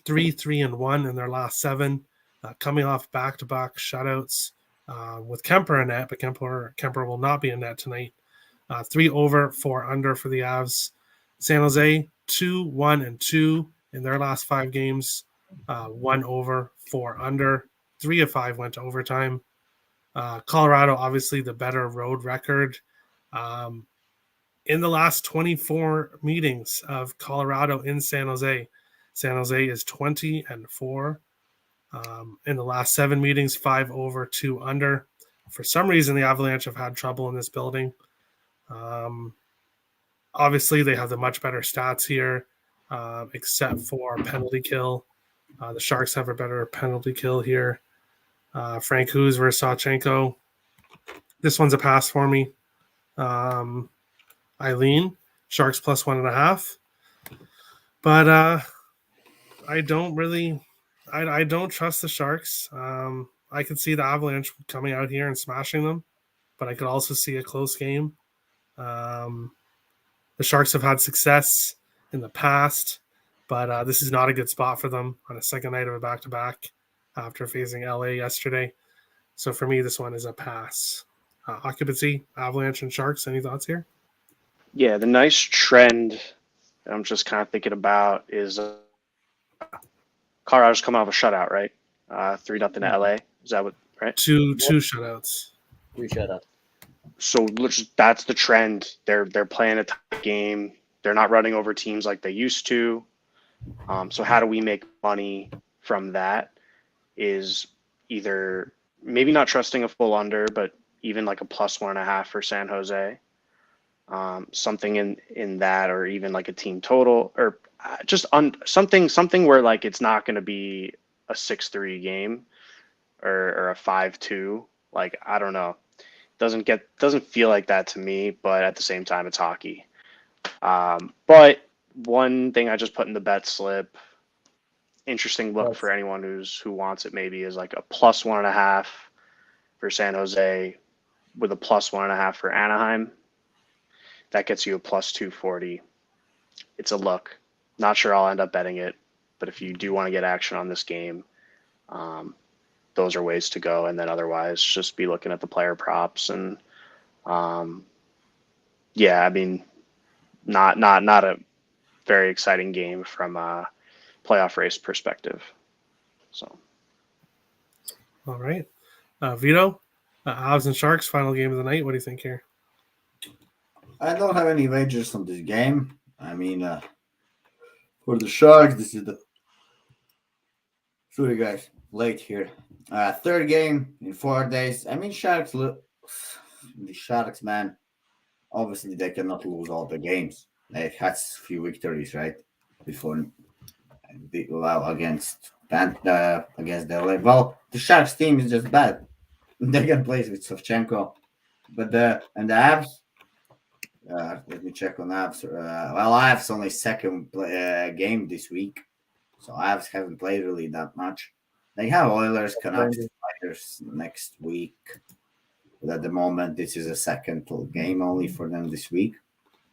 3-3-1 in their last 7, coming off back-to-back shutouts with Kemper in net, but Kemper will not be in net tonight. 3 over, 4 under for the Avs. San Jose 2-1-2 in their last 5 games, 1 over, 4 under. 3 of 5 went to overtime. Colorado, obviously the better road record. In the last 24 meetings of Colorado in San Jose is 20-4. In the last 7 meetings, 5 over, 2 under. For some reason, the Avalanche have had trouble in this building. Obviously, they have the much better stats here, except for penalty kill. The Sharks have a better penalty kill here. Frank Hughes versus Sawchenko. This one's a pass for me. Eileen, Sharks plus 1.5. But I don't trust the Sharks. I could see the Avalanche coming out here and smashing them, but I could also see a close game. The Sharks have had success in the past, but this is not a good spot for them on a second night of a back-to-back after facing LA yesterday. So for me, this one is a pass. Occupancy, Avalanche, and Sharks. Any thoughts here? Yeah, the nice trend I'm just kind of thinking about is Colorado's coming off a shutout, right? 3-0 to LA. Is that what, right? Two shutouts. 3 shutouts. So that's the trend. They're playing a tight game. They're not running over teams like they used to. So how do we make money from that? Is either maybe not trusting a full under, but even like a plus 1.5 for San Jose. Something in that, or even like a team total, or just something where like it's not going to be a 6-3 game. or a 5-2. Like, I don't know. Doesn't feel like that to me, but at the same time, it's hockey. But one thing I just put in the bet slip, interesting look for anyone who wants it maybe, is like a +1.5 for San Jose with a +1.5 for Anaheim. That gets you a +240. It's a look. Not sure I'll end up betting it, but if you do want to get action on this game, those are ways to go. And then otherwise, just be looking at the player props and, yeah, I mean, not a very exciting game from a playoff race perspective. So, All right. Vito, Avs and Sharks, final game of the night. What do you think here? I don't have any wagers on this game. I mean, for the Sharks, this is the sorry guys, late here. Third game in 4 days. I mean, the Sharks, man. Obviously, they cannot lose all the games. They had a few victories, right, before against the LA. Well, the Sharks team is just bad. They can play with Savchenko, but the Avs. Let me check on Avs. Avs only second game this week, so Avs haven't played really that much. They have Oilers, Canucks, Flyers next week. But at the moment, this is a second game only for them this week.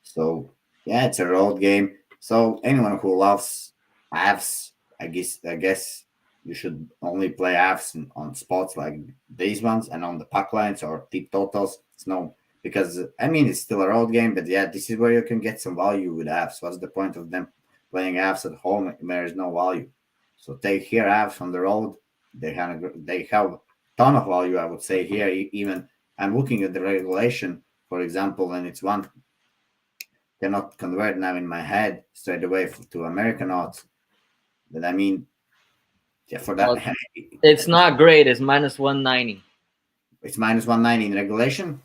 So yeah, it's a road game. So anyone who loves Avs, I guess you should only play Avs on spots like these ones and on the puck lines or tip totals. It's no. Because, I mean, it's still a road game, but yeah, this is where you can get some value with Avs. What's the point of them playing Avs at home if there is no value? So take here Avs on the road. They have a ton of value, I would say, here. Even I'm looking at the regulation, for example, and it's one cannot convert now in my head straight away to American odds. But I mean, yeah, for that. Well, it's not great. It's -190. It's -190 in regulation.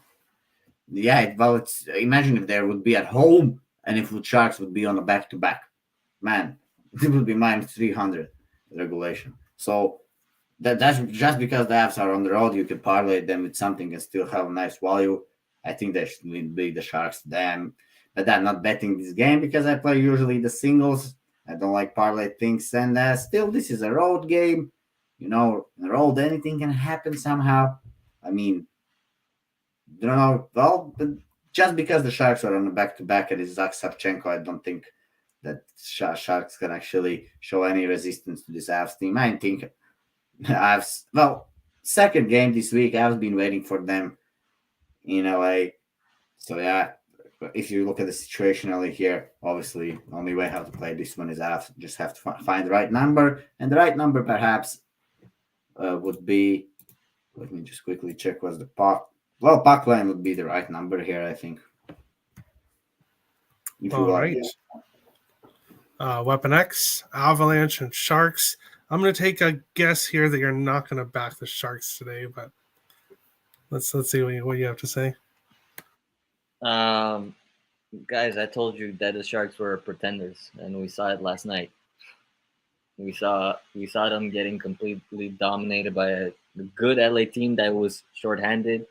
Yeah, it's imagine if there would be at home and if the Sharks would be on a back-to-back. Man, it would be -300 regulation. So that's just because the Avs are on the road, you could parlay them with something and still have a nice value. I think they should be the Sharks then. But I'm not betting this game because I play usually the singles. I don't like parlay things. And still, this is a road game. You know, on the road, anything can happen somehow. I mean, don't know. Well, but just because the Sharks are on the back-to-back and it's Zach Savchenko, I don't think that Sharks can actually show any resistance to this Avs team. I think Avs, second game this week, I've been waiting for them in LA. So, yeah, if you look at the situationally here, obviously, only way how to play this one is Avs. Just have to find the right number. And the right number perhaps would be, let me just quickly check what's the puck. Well, puck line would be the right number here, I think. All right. Weapon X, Avalanche, and Sharks. I'm going to take a guess here that you're not going to back the Sharks today, but let's see what you have to say. Guys, I told you that the Sharks were pretenders, and we saw it last night. We saw them getting completely dominated by a good LA team that was shorthanded.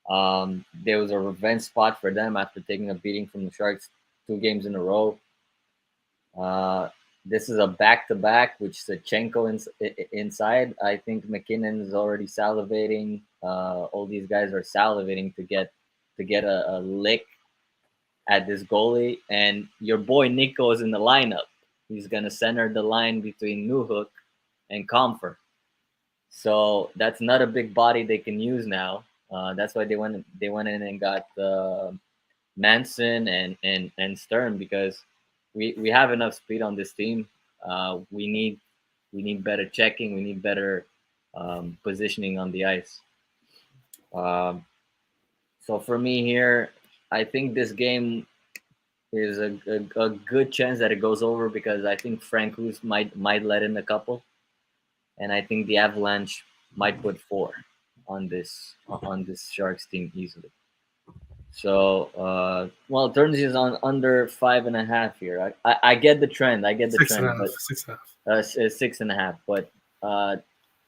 There was a revenge spot for them after taking a beating from the Sharks 2 games in a row. This is a back-to-back, which Savchenko inside. I think McKinnon is already salivating. All these guys are salivating to get a lick at this goalie. And your boy Nico is in the lineup. He's gonna center the line between Newhook and Comfer. So that's not a big body they can use now. That's why they went in and got Manson and Stern, because we have enough speed on this team. We need better checking. We need better positioning on the ice. So for me here, I think this game is a good chance that it goes over, because I think Frank Luz might let in a couple, and I think the Avalanche might put 4 on this Sharks team easily. So, Turns is on under 5.5 here. I get the trend. I get the trend. 6.5. But 6.5. But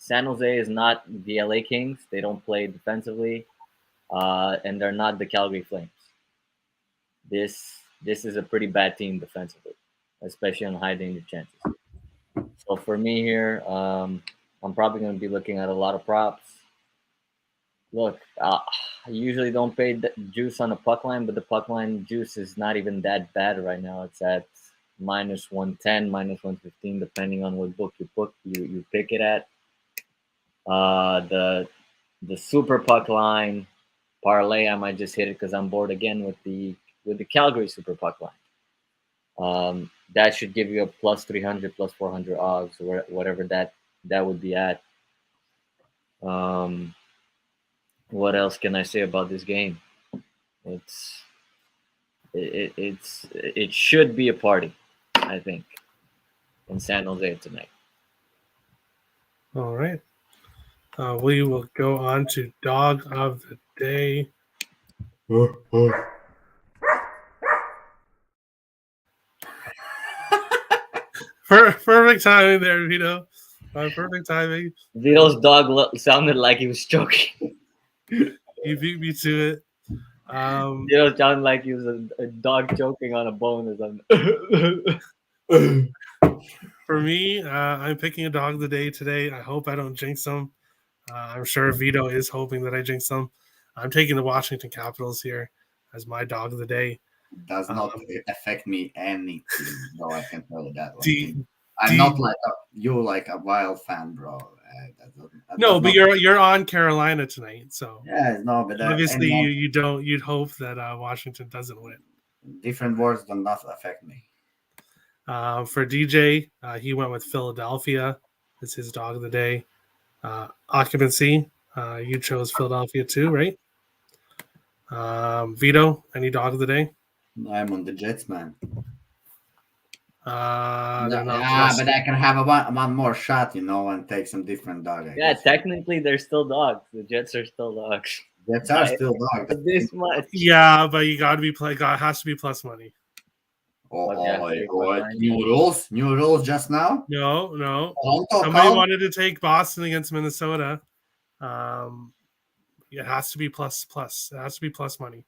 San Jose is not the LA Kings. They don't play defensively, and they're not the Calgary Flames. This is a pretty bad team defensively, especially on high danger chances. So for me here, I'm probably going to be looking at a lot of props. Look, I usually don't pay the juice on the puck line, but the puck line juice is not even that bad right now. It's at minus 110, minus 115, depending on what book you pick it at. The super puck line parlay, I might just hit it because I'm bored again with the Calgary super puck line. That should give you a plus 300, plus 400 odds, or whatever that would be at. What else can I say about this game? It should be a party, I think, in San Jose tonight. All right. We will go on to dog of the day. Perfect timing there, Vito. Perfect timing. Vito's dog sounded like he was choking. You beat me to it. Vito sounded like he was a dog choking on a bone or something. For me, I'm picking a dog of the day today. I hope I don't jinx them. I'm sure Vito is hoping that I jinx them. I'm taking the Washington Capitals here as my dog of the day. Does not affect me anything, bro. I can tell you that. I'm not like a wild fan, bro. No, but you're on Carolina tonight, so yeah, no, but obviously you'd hope that Washington doesn't win. Different words do not affect me. For DJ, he went with Philadelphia as his dog of the day. Occupancy, you chose Philadelphia too, right? Vito, any dog of the day? I'm on the Jets, man. But I can have one more shot, and take some different dog. Technically, they're still dogs. The Jets are still dogs. Jets are still dogs. This much. Yeah, but you got to be has to be plus money. New rules just now? No. Somebody wanted to take Boston against Minnesota. It has to be plus. It has to be plus money.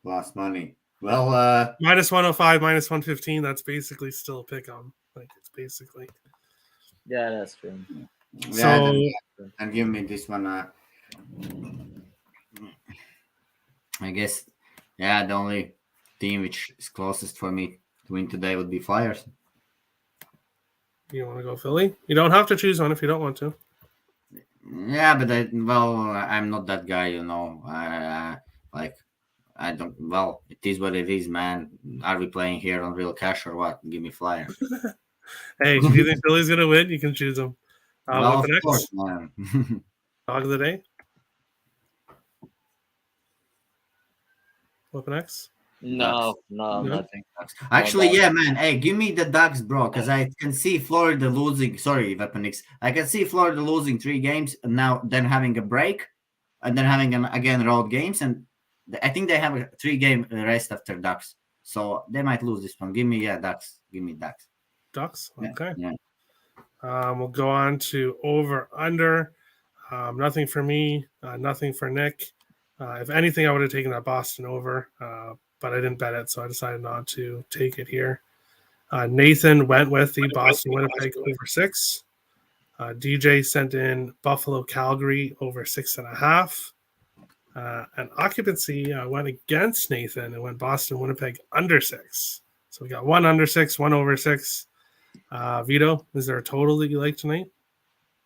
Plus money. Well, minus 105, minus 115. That's basically still a pick 'em. Like it's basically. Yeah, that's true. So and give me this one. I guess, the only team which is closest for me to win today would be Flyers. You want to go Philly? You don't have to choose one if you don't want to. Yeah, but I'm not that guy, I don't. Well, it is what it is, man. Are we playing here on real cash or what? Give me Flyers. Hey, if you think Philly's gonna win, you can choose them. Of course, man. Dog of the day. Weapon X? No, nothing. Actually, yeah, man. Hey, give me the Ducks, bro, because I can see Florida losing. Sorry, Weapon X. I can see Florida losing 3 games and now then having a break and then having again road games, and I think they have a 3-game rest after Ducks, so they might lose this one. Give me Ducks. Give me Ducks. Ducks. Okay. Yeah. We'll go on to over under. Nothing for me. Nothing for Nick. If anything, I would have taken that Boston over, but I didn't bet it, so I decided not to take it here. Nathan went with the Boston Winnipeg over 6. DJ sent in Buffalo Calgary over 6.5. And occupancy went against Nathan and went Boston Winnipeg under 6. So we got 1 under 6, 1 over 6. Vito, is there a total that you like tonight?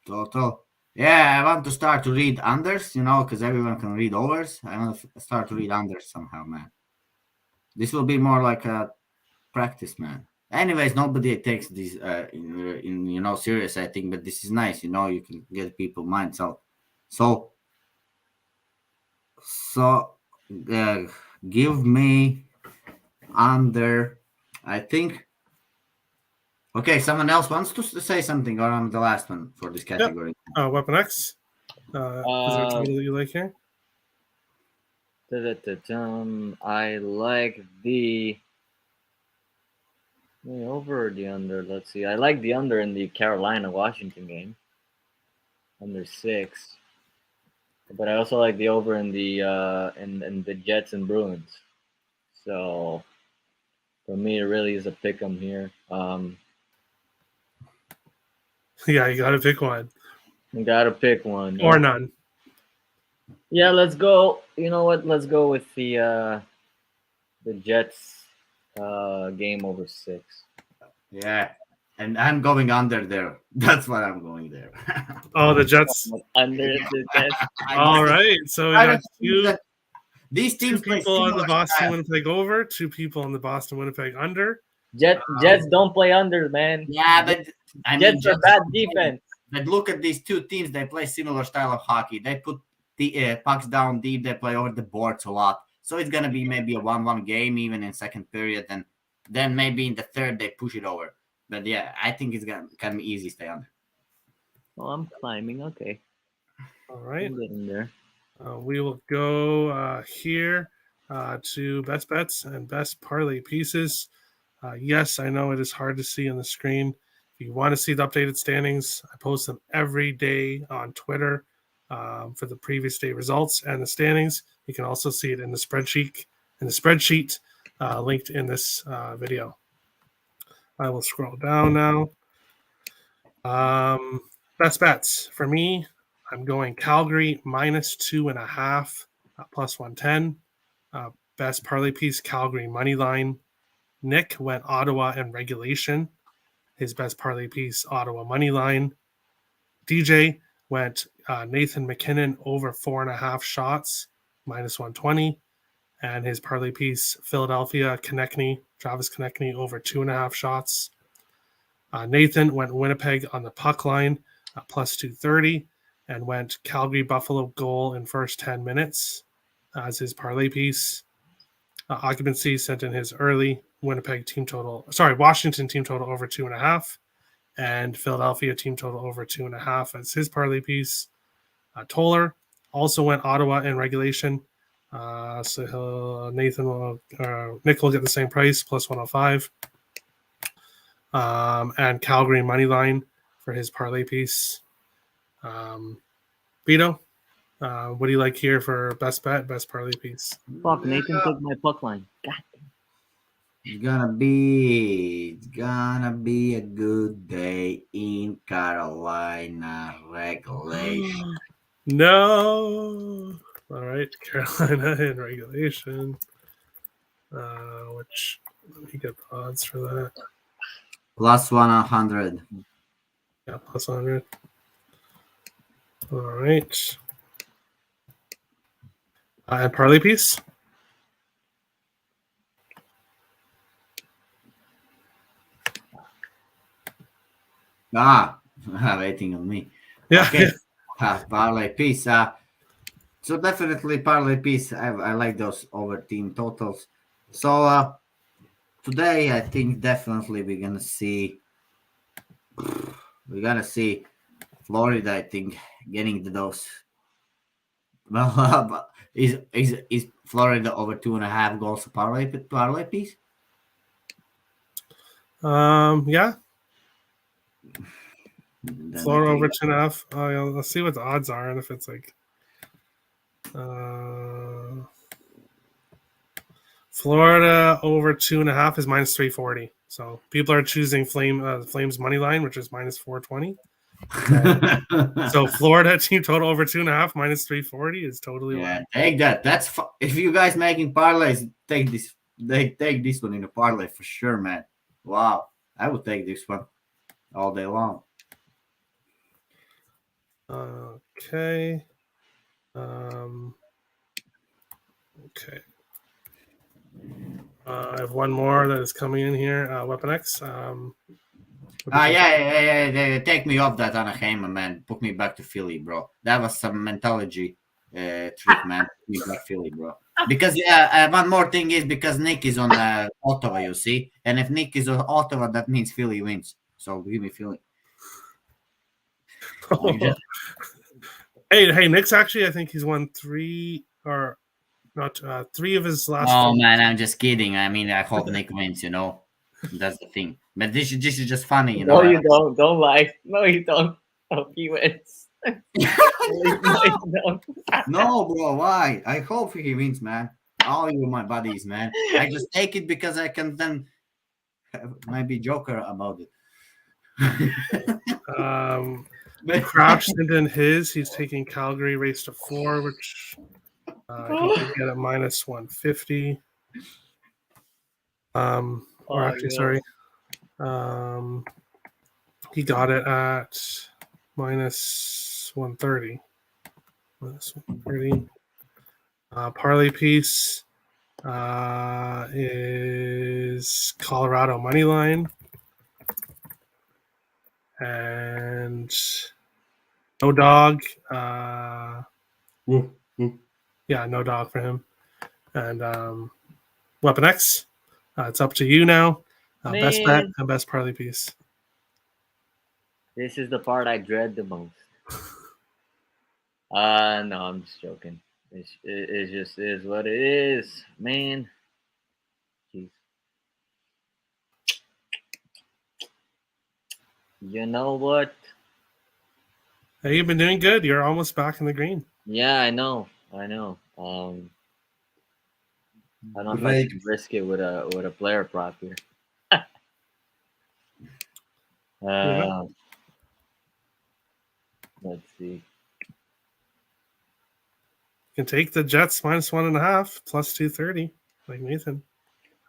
Total. Yeah, I want to start to read unders, because everyone can read overs. I want to start to read unders somehow, man. This will be more like a practice, man. Anyways, nobody takes this in serious, I think, but this is nice, you can get people's minds out. So give me under, I think. Okay, someone else wants to say something, or I'm the last one for this category. Yep. Weapon X. Is there a total that you like here? I like the over or the under. Let's see. I like the under in the Carolina-Washington game. under 6. But I also like the over in the Jets and Bruins. So for me, it really is a pick 'em here. Yeah, you got to pick one You gotta pick one. or none. Yeah, let's go. You know what? Let's go with the Jets game over 6. Yeah, and I'm going under there. That's what I'm going there. Oh, the Jets. Under the Jets. All right. So we I got don't think that these two teams play people on the similar Boston style. Winnipeg over, 2 people on the Boston Winnipeg under. Jets don't play under, man. Yeah, but I mean, Jets are bad defense. But look at these two teams. They play similar style of hockey. They put the pucks down deep. They play over the boards a lot. So it's gonna be maybe a 1-1 game, even in second period, and then maybe in the third they push it over. But yeah, I think it's gonna be easy stay under. Oh, I'm climbing. Okay, All right. I'm getting there. We will go here to best bets and best parlay pieces. Yes, I know it is hard to see on the screen. If you want to see the updated standings, I post them every day on Twitter for the previous day results and the standings. You can also see it in the spreadsheet. Linked in this video. I will scroll down now. Best bets for me. I'm going Calgary -2.5 plus 110. Best parlay piece Calgary money line. Nick went Ottawa in regulation. His best parlay piece Ottawa money line. DJ went Nathan McKinnon over 4.5 shots -120, and his parlay piece Philadelphia Travis Konechny over 2.5 shots. Nathan went Winnipeg on the puck line plus 230, and went Calgary Buffalo goal in first 10 minutes as his parlay piece. Occupancy sent in his early Washington team total over 2.5, and Philadelphia team total over 2.5 as his parlay piece. Toller also went Ottawa in regulation, so Nick will get the same price plus 105, and Calgary money line for his parlay piece. Vito, what do you like here for best bet, best parlay piece? Fuck, Nathan took my puck line. God. It's gonna be a good day in Carolina regulation. No. All right, Carolina in regulation. Which let me get the odds for that. Plus 100. Yeah, plus 100. All right. And parlay piece. Waiting on me. Yeah. Okay. Parlay piece. So definitely parlay piece. I like those over team totals. So today I think definitely we're gonna see Florida. I think getting to those. Well, is Florida over 2.5 goals a parlay piece? Yeah. Then Florida I over think- 2.5. Oh, yeah, let's see what the odds are, and if it's like Florida over 2.5 is -340. So people are choosing Flames money line, which is -420. So Florida team total over 2.5 -340 is totally Yeah, take that. That's if you guys making parlays, take this. They take this one in a parlay for sure, man. Wow, I would take this one all day long. Okay. Okay. I have one more that is coming in here. Weapon X. Yeah. Take me off that Anaheim, man. Put me back to Philly, bro. That was some mentality trick, man. Put me back Philly, bro. Because one more thing is because Nick is on Ottawa, you see, and if Nick is on Ottawa, that means Philly wins. So give me Philly. Hey, Nick's actually, I think he's won 3 or not 3 of his last. Oh man, I'm just kidding. I mean, I hope Nick wins. You know, that's the thing. But this is just funny, you know. No, you don't. Don't lie. No, you don't. Hope he wins. No, bro, why? I hope he wins, man. All you my buddies, man. I just take it because I can then maybe joker about it. Crouch sent in his. He's taking Calgary race to 4, which he can get at minus 150. Or actually, sorry. He got it at minus 130. Minus 130. Parlay piece is Colorado money line. And no dog. Yeah, no dog for him. And Weapon X. It's up to you now. Best bet and best parlay piece. This is the part I dread the most. No, I'm just joking. It just is what it is, man. Jeez. You know what? Hey, you've been doing good. You're almost back in the green. Yeah, I know. I don't know if I can risk it with a player prop here. Let's see. You can take the Jets minus 1.5 plus 230, like Nathan.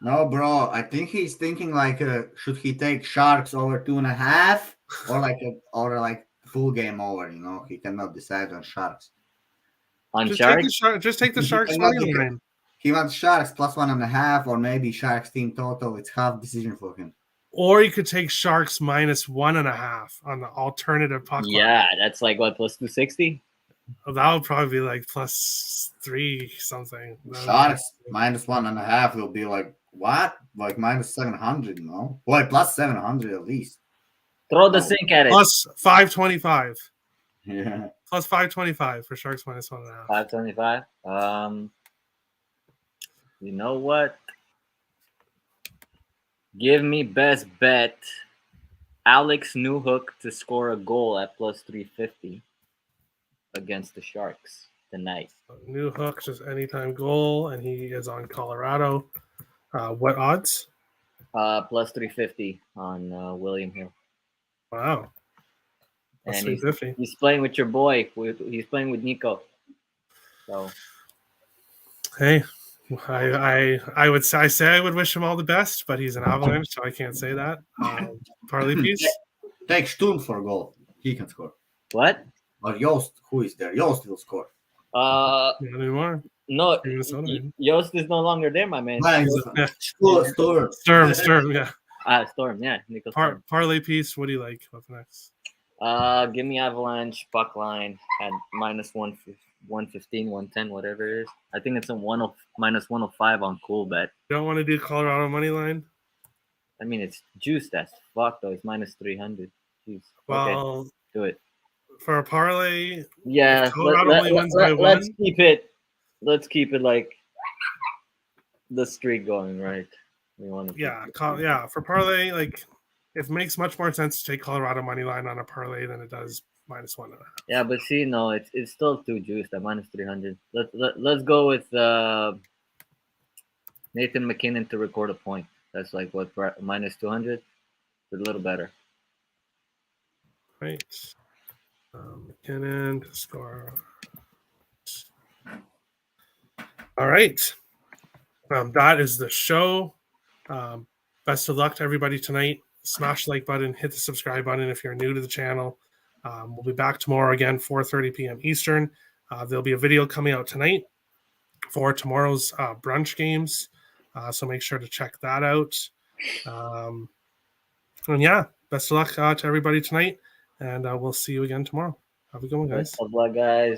No, bro. I think he's thinking like, should he take Sharks over 2.5 or like full game over? You know, he cannot decide on Sharks. On just Sharks, take the Sharks money line. He wants Sharks plus 1.5, or maybe Sharks team total. It's half decision for him. Or you could take Sharks minus 1.5 on the alternative puck line. Yeah, that's like what, plus 260? Oh, that would probably be like plus 3 something. Sharks minus 1.5 will be like what? Like minus 700, no? Like plus 700 at least. Throw the sink at it. Plus 525. Yeah. Plus 525 for Sharks minus 1.5. 525. You know what? Give me best bet. Alex Newhook to score a goal at plus 350 against the Sharks tonight. Newhook, just anytime goal, and he is on Colorado. What odds? Plus 350 on William Hill. Wow. Plus 350. He's playing with your boy. He's playing with Nico. So, hey, I would say I would wish him all the best, but he's an Avalanche, so I can't say that. Parlay piece. Take Sturm for a goal. He can score. What? Or Yost, who is there? Yost will score. Not anymore. No, Yost is no longer there, my man. Sturm, yeah. Storm, yeah. Nico Storm. Parlay piece. What do you like? What's next? Give me Avalanche puck line at minus 115, 110, whatever it is. I think it's a minus 105 on cool bet. You don't want to do Colorado money line? I mean, it's juiced as fuck though. It's minus 300. Jeez. Well, okay, do it for a parlay. Yeah, let's keep it. Let's keep it like the streak going, right? We want to. Yeah. For parlay, like it makes much more sense to take Colorado money line on a parlay than it does minus 1.5. Yeah, but see, no, it's still too juiced at minus 300. Let's go with Nathan McKinnon to record a point. That's like what, minus 200. It's a little better. Right. McKinnon to score. All right. That is the show. Best of luck to everybody tonight. Smash the like button, hit the subscribe button if you're new to the channel. We'll be back tomorrow again, 4:30 p.m. Eastern. There'll be a video coming out tonight for tomorrow's brunch games. So make sure to check that out. And yeah, best of luck to everybody tonight. And we'll see you again tomorrow. Have a good one, guys. Best of luck, guys.